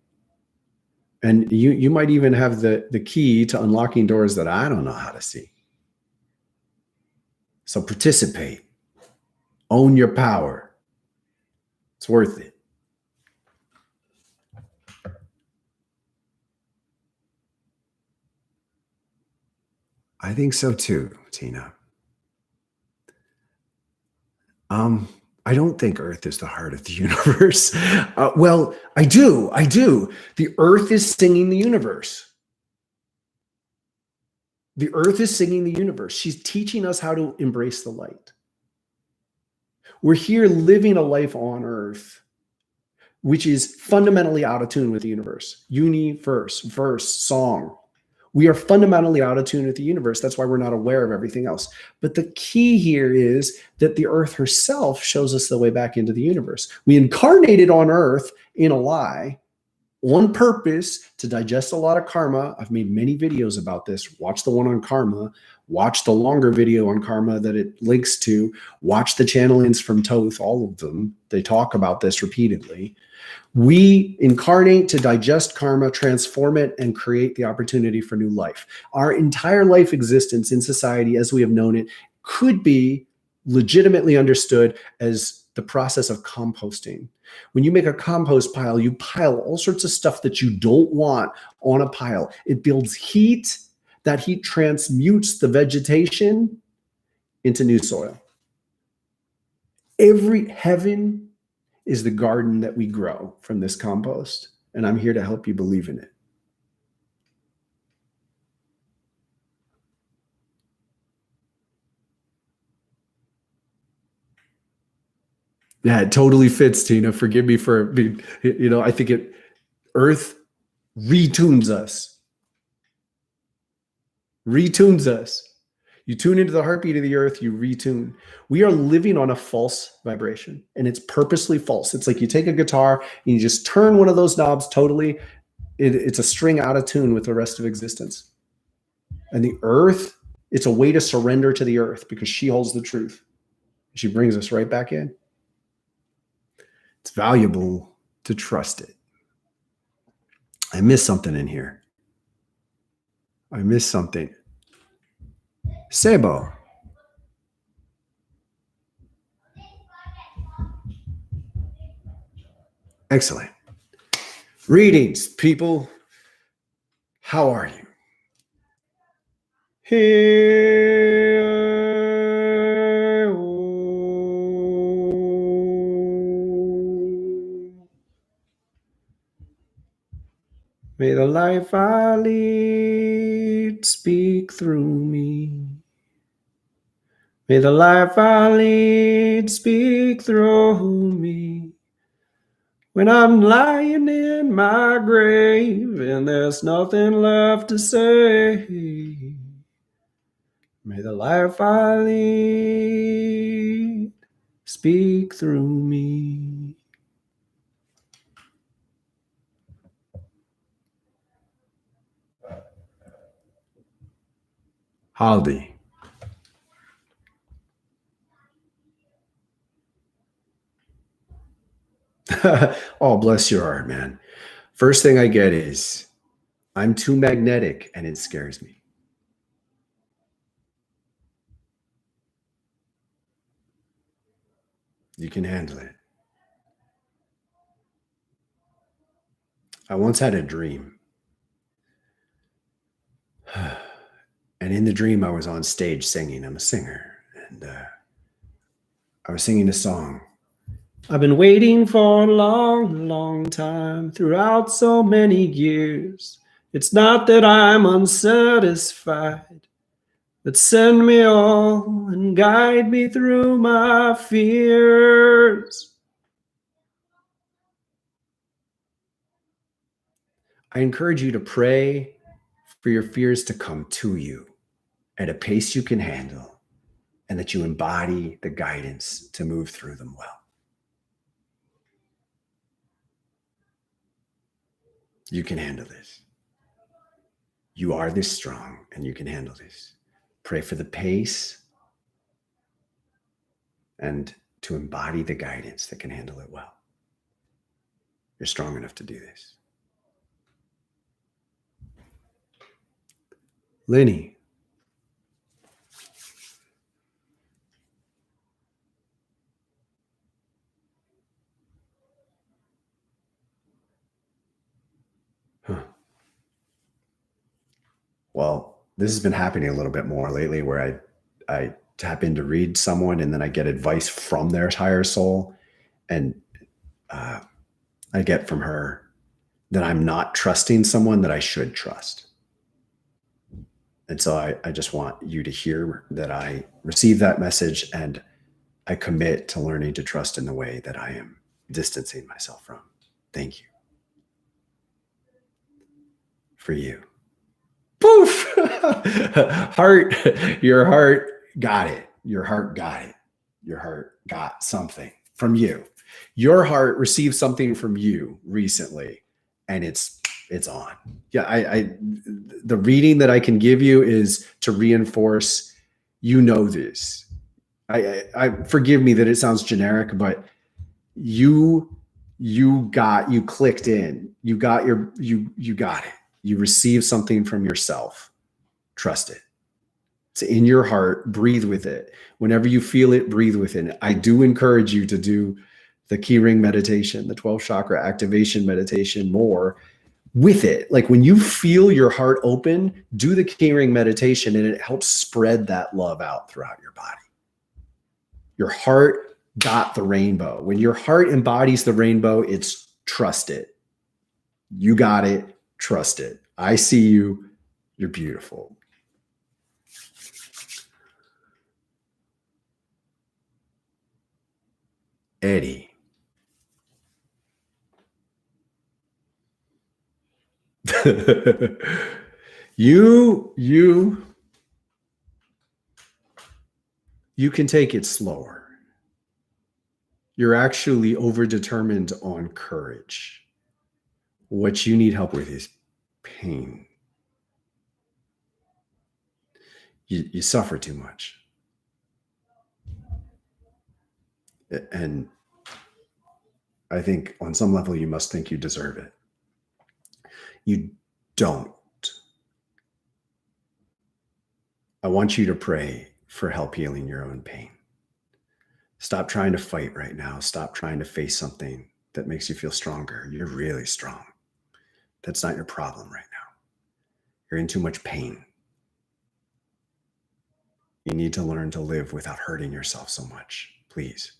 And you might even have the key to unlocking doors that I don't know how to see. So participate. Own your power. It's worth it. I think so too, Tina. I don't think Earth is the heart of the universe. Well, I do. The Earth is singing the universe. The Earth is singing the universe. She's teaching us how to embrace the light. We're here living a life on Earth, which is fundamentally out of tune with the universe. Universe, verse, song. We are fundamentally out of tune with the universe. That's why we're not aware of everything else. But the key here is that the Earth herself shows us the way back into the universe. We incarnated on Earth in a lie on purpose to digest a lot of karma. I've made many videos about this. Watch the one on karma. Watch the longer video on karma that it links to. Watch the channelings from Toth, all of them. They talk about this repeatedly. We incarnate to digest karma, transform it, and create the opportunity for new life. Our entire life existence in society, as we have known it, could be legitimately understood as the process of composting. When you make a compost pile, you pile all sorts of stuff that you don't want on a pile. It builds heat. That heat transmutes the vegetation into new soil. Every heaven is the garden that we grow from this compost, and I'm here to help you believe in it. Yeah, it totally fits, Tina. Forgive me for being, I think Earth retunes us. Retunes us. You tune into the heartbeat of the Earth, you retune. We are living on a false vibration, and it's purposely false. It's like you take a guitar and you just turn one of those knobs totally. It's a string out of tune with the rest of existence. And the Earth, it's a way to surrender to the Earth because she holds the truth. She brings us right back in. It's valuable to trust it. I missed something in here. I missed something. Sebo. Excellent. Greetings, people. How are you? Hey. May the life I lead speak through me. May the life I lead speak through me. When I'm lying in my grave and there's nothing left to say, may the life I lead speak through me. Howdy. Oh, bless your heart, man. First thing I get is I'm too magnetic and it scares me. You can handle it. I once had a dream. And in the dream, I was on stage singing. I'm a singer. And I was singing a song. I've been waiting for a long, long time throughout so many years. It's not that I'm unsatisfied. that send me all and guide me through my fears. I encourage you to pray for your fears to come to you at a pace you can handle, and that you embody the guidance to move through them well. You can handle this. You are this strong, and you can handle this. Pray for the pace and to embody the guidance that can handle it well. You're strong enough to do this. Lenny. Well, this has been happening a little bit more lately, where I tap in to read someone, and then I get advice from their higher soul. And I get from her that I'm not trusting someone that I should trust. And so I just want you to hear that I receive that message, and I commit to learning to trust in the way that I am distancing myself from. Thank you. For you. Poof! Heart, your heart got it. Your heart got it. Your heart got something from you. Your heart received something from you recently, and it's on. Yeah, the reading that I can give you is to reinforce, this. I forgive me that it sounds generic, but you clicked in. You got it. You received something from yourself. Trust it. It's in your heart. Breathe with it. Whenever you feel it, breathe with it. I do encourage you to do the key ring meditation, the 12 chakra activation meditation more with it. Like when you feel your heart open, do the key ring meditation, and it helps spread that love out throughout your body. Your heart got the rainbow. When your heart embodies the rainbow, it's trust it. You got it. Trust it. I see you. You're beautiful. Eddie. You can take it slower. You're actually overdetermined on courage. What you need help with is pain. You suffer too much. And I think on some level you must think you deserve it. You don't. I want you to pray for help healing your own pain. Stop trying to fight right now. Stop trying to face something that makes you feel stronger. You're really strong. That's not your problem right now. You're in too much pain. You need to learn to live without hurting yourself so much. Please.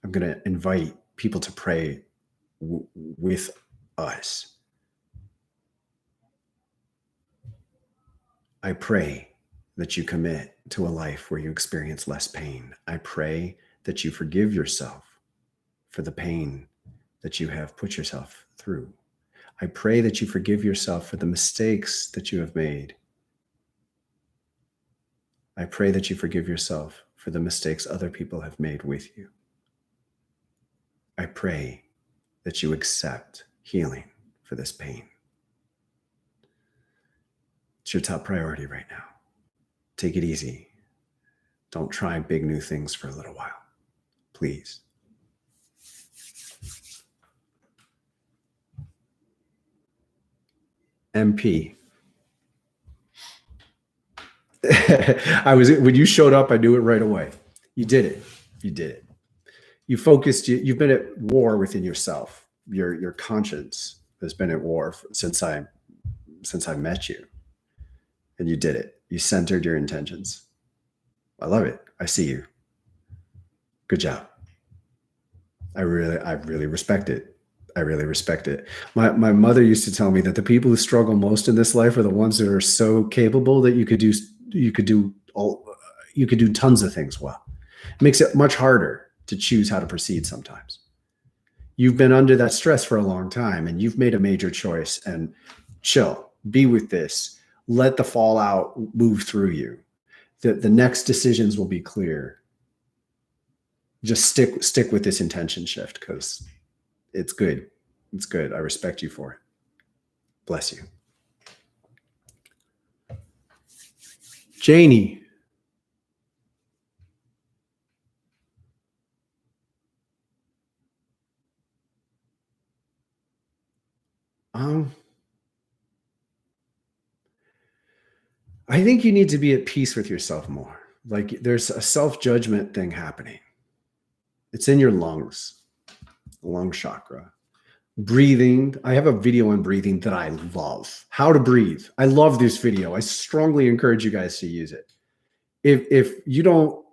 I'm going to invite people to pray with us. I pray that you commit to a life where you experience less pain. I pray that you forgive yourself for the pain that you have put yourself through. I pray that you forgive yourself for the mistakes that you have made. I pray that you forgive yourself for the mistakes other people have made with you. I pray that you accept healing for this pain. It's your top priority right now. Take it easy. Don't try big new things for a little while. Please. MP. When you showed up, I knew it right away. You did it. You did it. You focused. You've been at war within yourself. Your conscience has been at war since I met you, and you did it. You centered your intentions. I love it. I see you. Good job. I really respect it. I really respect it. My mother used to tell me that the people who struggle most in this life are the ones that are so capable that you could do you could do tons of things well. It makes it much harder to choose how to proceed sometimes. You've been under that stress for a long time and you've made a major choice, and chill, be with this, let the fallout move through you. The next decisions will be clear. Just stick with this intention shift, because it's good. It's good. I respect you for it. Bless you. Janie. I think you need to be at peace with yourself more. Like, there's a self-judgment thing happening. It's in your lungs, the lung chakra. Breathing. I have a video on breathing that I love. How to breathe. I love this video. I strongly encourage you guys to use it. If you don't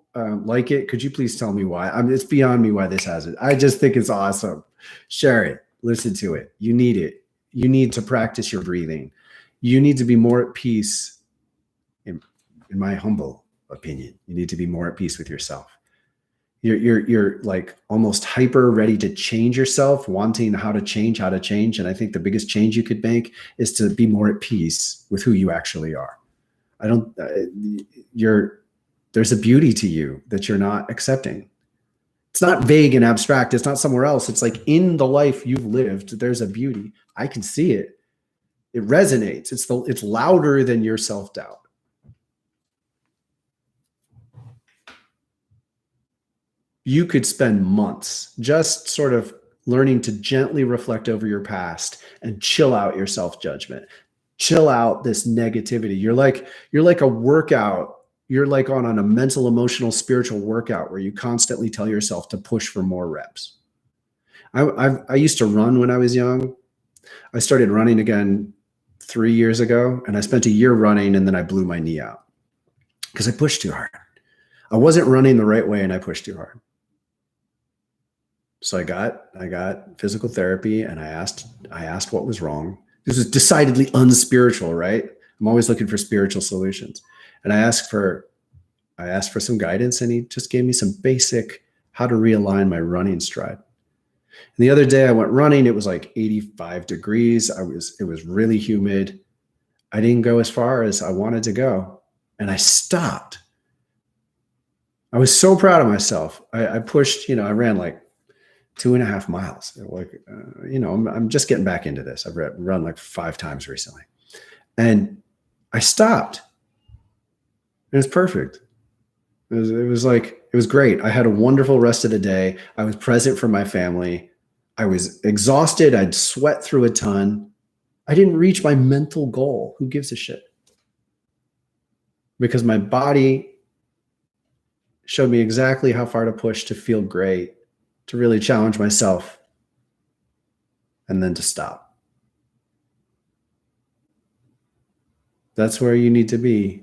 like it, could you please tell me why? It's beyond me why this has it. I just think it's awesome. Share it. Listen to it. You need it. You need to practice your breathing. You need to be more at peace. In my humble opinion, you need to be more at peace with yourself. You're like almost hyper ready to change yourself, wanting how to change. And I think the biggest change you could make is to be more at peace with who you actually are. There's a beauty to you that you're not accepting. It's not vague and abstract. It's not somewhere else. It's like in the life you've lived, there's a beauty. I can see it. It resonates. It's louder than your self-doubt. You could spend months just sort of learning to gently reflect over your past and chill out your self-judgment. Chill out this negativity. You're like a workout. You're like on a mental, emotional, spiritual workout where you constantly tell yourself to push for more reps. I used to run when I was young. I started running again 3 years ago, and I spent a year running, and then I blew my knee out because I pushed too hard. I wasn't running the right way, and I pushed too hard. So I got physical therapy, and I asked what was wrong. This is decidedly unspiritual, right? I'm always looking for spiritual solutions. And I asked for some guidance, and he just gave me some basic how to realign my running stride. And the other day I went running, it was like 85 degrees. It was really humid. I didn't go as far as I wanted to go, and I stopped. I was so proud of myself. I pushed, I ran like 2.5 miles. Like, I'm just getting back into this. I've run like 5 times recently, and I stopped. It was perfect. It was great. I had a wonderful rest of the day. I was present for my family. I was exhausted. I'd sweat through a ton. I didn't reach my mental goal. Who gives a shit? Because my body showed me exactly how far to push to feel great, to really challenge myself, and then to stop. That's where you need to be.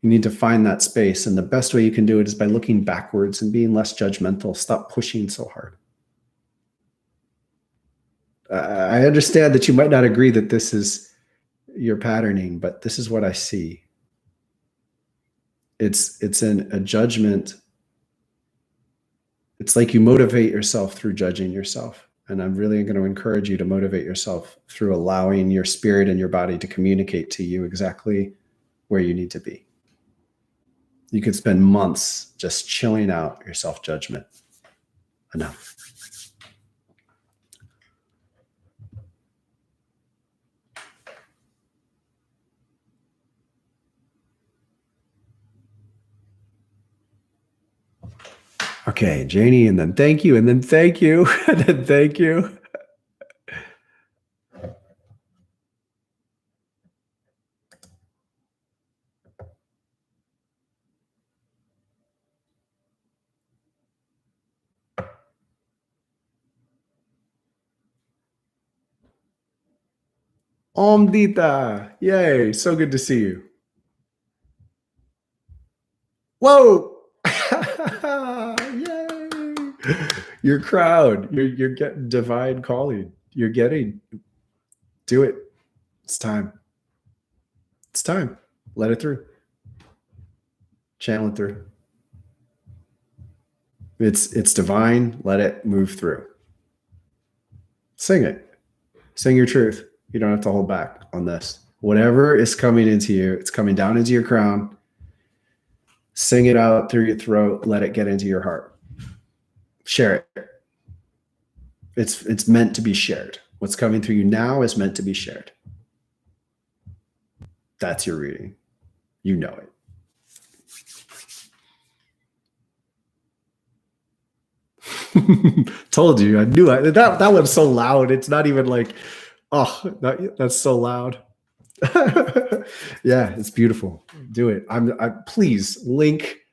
You need to find that space. And the best way you can do it is by looking backwards and being less judgmental. Stop pushing so hard. I understand that you might not agree that this is your patterning, but this is what I see. It's a judgment. It's like you motivate yourself through judging yourself. And I'm really going to encourage you to motivate yourself through allowing your spirit and your body to communicate to you exactly where you need to be. You could spend months just chilling out your self-judgment. Enough. Okay, Janie, and then thank you, and then thank you, and then thank you. Omdita, yay, so good to see you. Whoa! Yay! Your crowd, you're getting divine calling. You're getting, do it. It's time. It's time. Let it through. Channel it through. It's divine. Let it move through. Sing it. Sing your truth. You don't have to hold back on this. Whatever is coming into you, it's coming down into your crown. Sing it out through your throat. Let it get into your heart. Share it. It's meant to be shared. What's coming through you now is meant to be shared. That's your reading. You know it. Told you. I knew it. That one's so loud. It's not even like, oh, that's so loud. Yeah, it's beautiful. Do it. Please link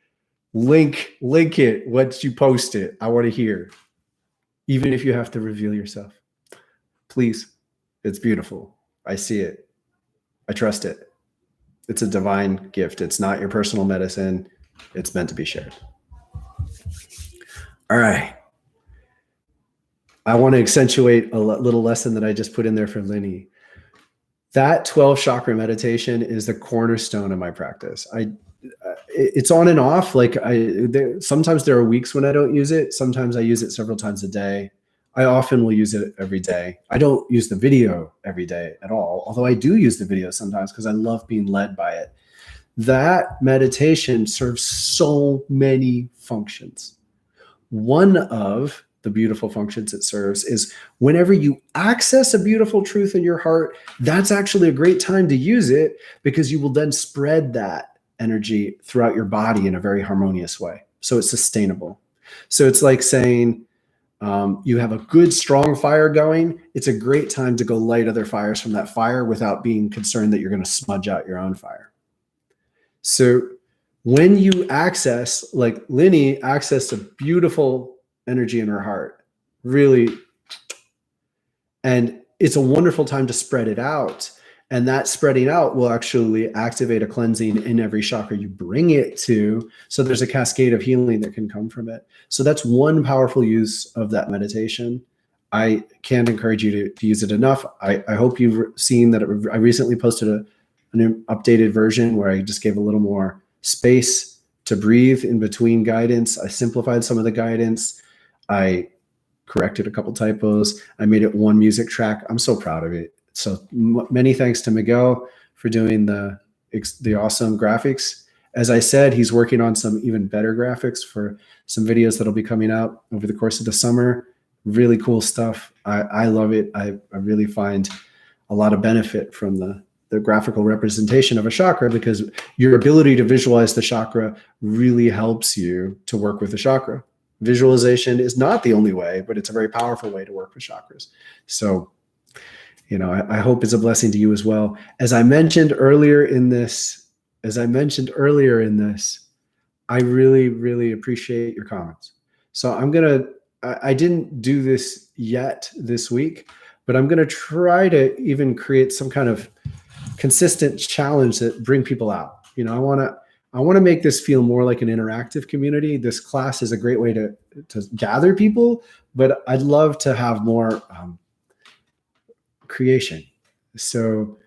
it once you post it. I want to hear. Even if you have to reveal yourself. Please. It's beautiful. I see it. I trust it. It's a divine gift. It's not your personal medicine. It's meant to be shared. All right. I want to accentuate a little lesson that I just put in there for Linny. That 12 chakra meditation is the cornerstone of my practice. It's on and off. Like sometimes there are weeks when I don't use it. Sometimes I use it several times a day. I often will use it every day. I don't use the video every day at all, although I do use the video sometimes because I love being led by it. That meditation serves so many functions. One of the beautiful functions it serves is whenever you access a beautiful truth in your heart, that's actually a great time to use it because you will then spread that energy throughout your body in a very harmonious way. So it's sustainable. So it's like saying you have a good, strong fire going. It's a great time to go light other fires from that fire without being concerned that you're going to smudge out your own fire. So when you access, like Linny accessed a beautiful energy in her heart, really, and it's a wonderful time to spread it out. And that spreading out will actually activate a cleansing in every chakra you bring it to. So there's a cascade of healing that can come from it. So that's one powerful use of that meditation. I can't encourage you to use it enough. I hope you've seen that I recently posted an updated version where I just gave a little more space to breathe in between guidance. I simplified some of the guidance. I corrected a couple typos. I made it one music track. I'm so proud of it. So many thanks to Miguel for doing the awesome graphics. As I said, he's working on some even better graphics for some videos that'll be coming out over the course of the summer. Really cool stuff. I love it. I really find a lot of benefit from the graphical representation of a chakra because your ability to visualize the chakra really helps you to work with the chakra. Visualization is not the only way, but it's a very powerful way to work with chakras. So, I hope it's a blessing to you as well. As I mentioned earlier in this, I really, really appreciate your comments. So I didn't do this yet this week, but I'm going to try to even create some kind of consistent challenge that bring people out. I want to make this feel more like an interactive community. This class is a great way to gather people, but I'd love to have more creation. So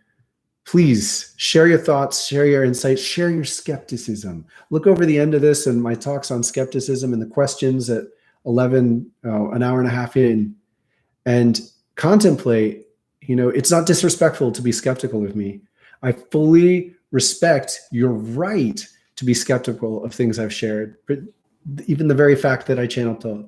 please share your thoughts, share your insights, share your skepticism. Look over the end of this and my talks on skepticism and the questions at 11, an hour and a half in, and contemplate. It's not disrespectful to be skeptical of me. I fully respect your right to be skeptical of things I've shared, but even the very fact that I channel Thoth,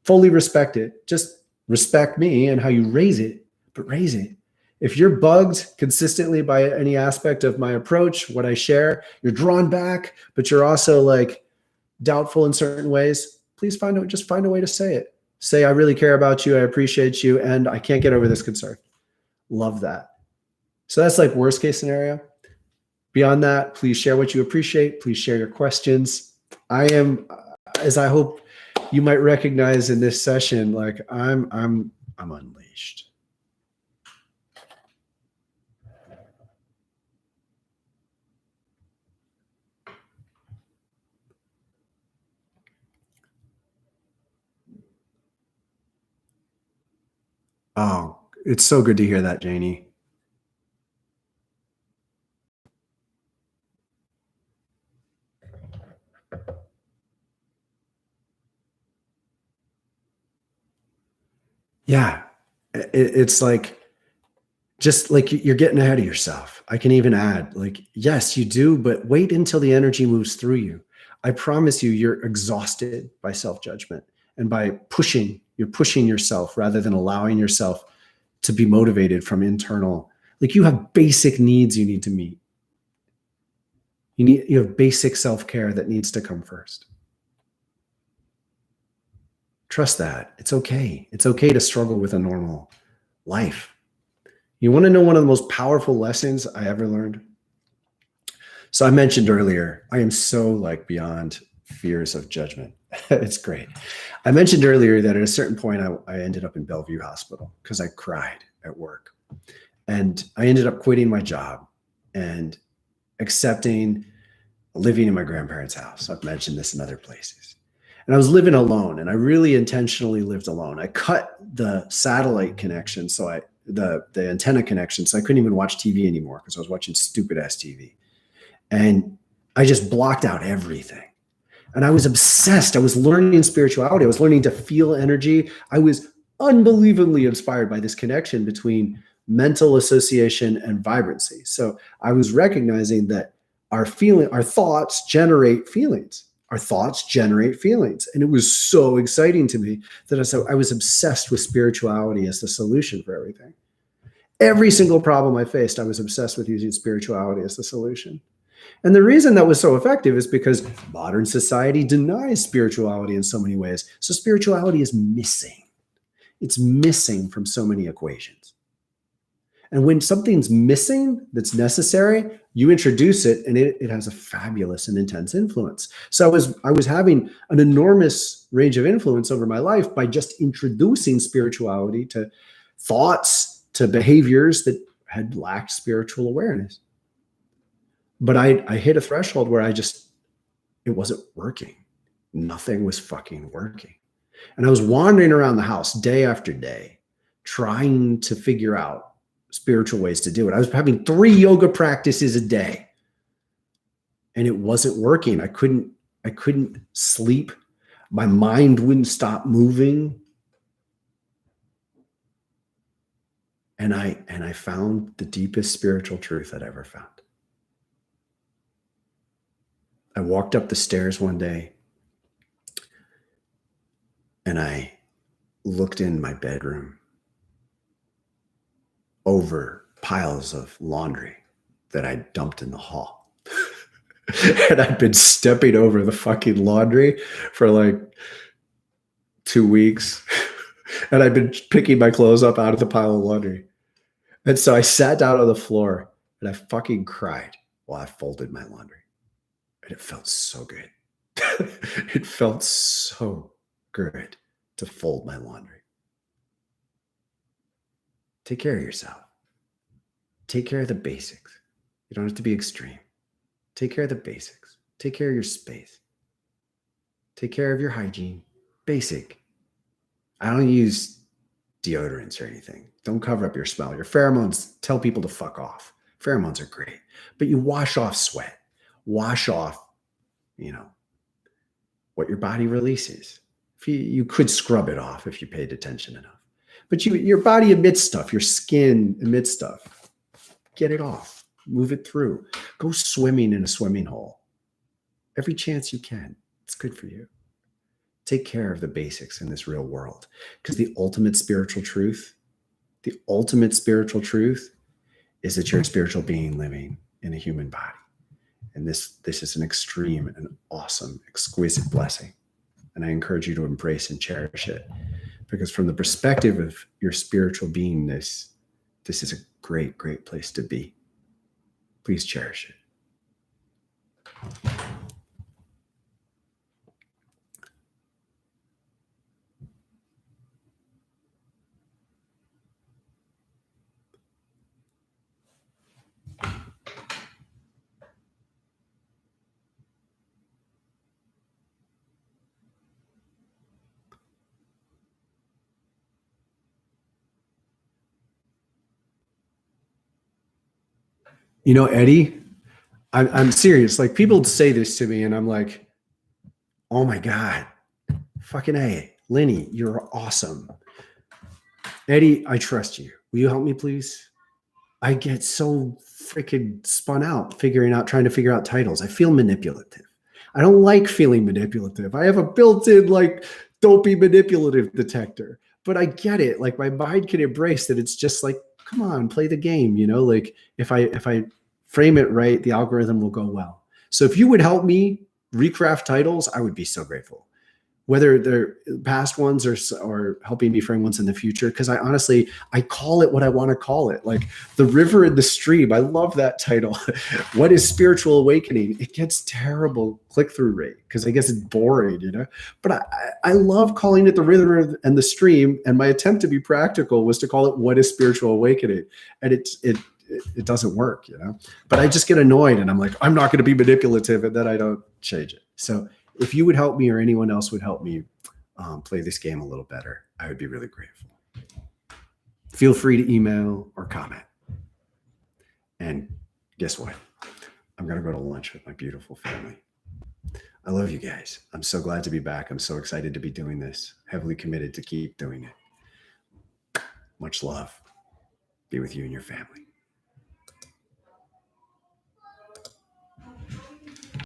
fully respect it. Just respect me and how you raise it, but raise it. If you're bugged consistently by any aspect of my approach, what I share, you're drawn back, but you're also like doubtful in certain ways, please find a way to say it. Say, I really care about you. I appreciate you. And I can't get over this concern. Love that. So that's like worst case scenario. Beyond that, please share what you appreciate. Please share your questions. I am, as I hope you might recognize in this session, like I'm unleashed. Oh, it's so good to hear that, Janie. Yeah. It's like, just like you're getting ahead of yourself. I can even add, like, yes, you do, but wait until the energy moves through you. I promise you, you're exhausted by self-judgment and by pushing. You're pushing yourself rather than allowing yourself to be motivated from internal. Like, you have basic needs you need to meet. You have basic self-care that needs to come first. Trust that. It's okay. It's okay to struggle with a normal life. You want to know one of the most powerful lessons I ever learned? So I mentioned earlier, I am so like beyond fears of judgment. It's great. I mentioned earlier that at a certain point, I ended up in Bellevue Hospital because I cried at work. And I ended up quitting my job and accepting living in my grandparents' house. I've mentioned this in other places. And I was living alone, and I really intentionally lived alone. I cut the satellite connection, the antenna connection, so I couldn't even watch TV anymore because I was watching stupid ass TV. And I just blocked out everything. And I was obsessed. I was learning spirituality. I was learning to feel energy. I was unbelievably inspired by this connection between mental association and vibrancy. So I was recognizing that our thoughts generate feelings. Our thoughts generate feelings. And it was so exciting to me that I was obsessed with spirituality as the solution for everything. Every single problem I faced, I was obsessed with using spirituality as the solution. And the reason that was so effective is because modern society denies spirituality in so many ways. So spirituality is missing. It's missing from so many equations. And when something's missing that's necessary, you introduce it and it has a fabulous and intense influence. So I was having an enormous range of influence over my life by just introducing spirituality to thoughts, to behaviors that had lacked spiritual awareness. But I hit a threshold where it wasn't working. Nothing was fucking working. And I was wandering around the house day after day, trying to figure out spiritual ways to do it. I was having 3 yoga practices a day, and it wasn't working. I couldn't sleep. My mind wouldn't stop moving. And I found the deepest spiritual truth I'd ever found. I walked up the stairs one day and I looked in my bedroom over piles of laundry that I dumped in the hall. And I'd been stepping over the fucking laundry for like 2 weeks. And I'd been picking my clothes up out of the pile of laundry. And so I sat down on the floor and I fucking cried while I folded my laundry. And it felt so good. It felt so good to fold my laundry. Take care of yourself. Take care of the basics. You don't have to be extreme. Take care of the basics. Take care of your space. Take care of your hygiene. Basic. I don't use deodorants or anything. Don't cover up your smell. Your pheromones, tell people to fuck off. Pheromones are great. But you wash off sweat. Wash off, what your body releases. You could scrub it off if you paid attention enough. But your body emits stuff. Your skin emits stuff. Get it off. Move it through. Go swimming in a swimming hole. Every chance you can. It's good for you. Take care of the basics in this real world. Because the ultimate spiritual truth is that you're a spiritual being living in a human body. And this is an extreme and awesome, exquisite blessing. And I encourage you to embrace and cherish it. Because from the perspective of your spiritual beingness, this is a great, great place to be. Please cherish it. Eddie, I'm serious. Like, people say this to me and I'm like, oh my God, fucking A, Lenny, you're awesome. Eddie, I trust you. Will you help me, please? I get so freaking spun out trying to figure out titles. I feel manipulative. I don't like feeling manipulative. I have a built-in like don't be manipulative detector. But I get it. Like my mind can embrace that it's just like, come on, play the game, you know? Like if I frame it right, the algorithm will go well. So if you would help me recraft titles, I would be so grateful, whether they're past ones or helping me frame ones in the future. Because I call it what I want to call it. Like the river and the stream. I love that title. What is spiritual awakening? It gets terrible click-through rate because I guess it's boring, you know. But I love calling it the river and the stream. And my attempt to be practical was to call it what is spiritual awakening, and it doesn't work, you know. But I just get annoyed, and I'm like, I'm not going to be manipulative, and then I don't change it. So if you would help me or anyone else would help me play this game a little better, I would be really grateful. Feel free to email or comment. And guess what? I'm going to go to lunch with my beautiful family. I love you guys. I'm so glad to be back. I'm so excited to be doing this. Heavily committed to keep doing it. Much love. Be with you and your family.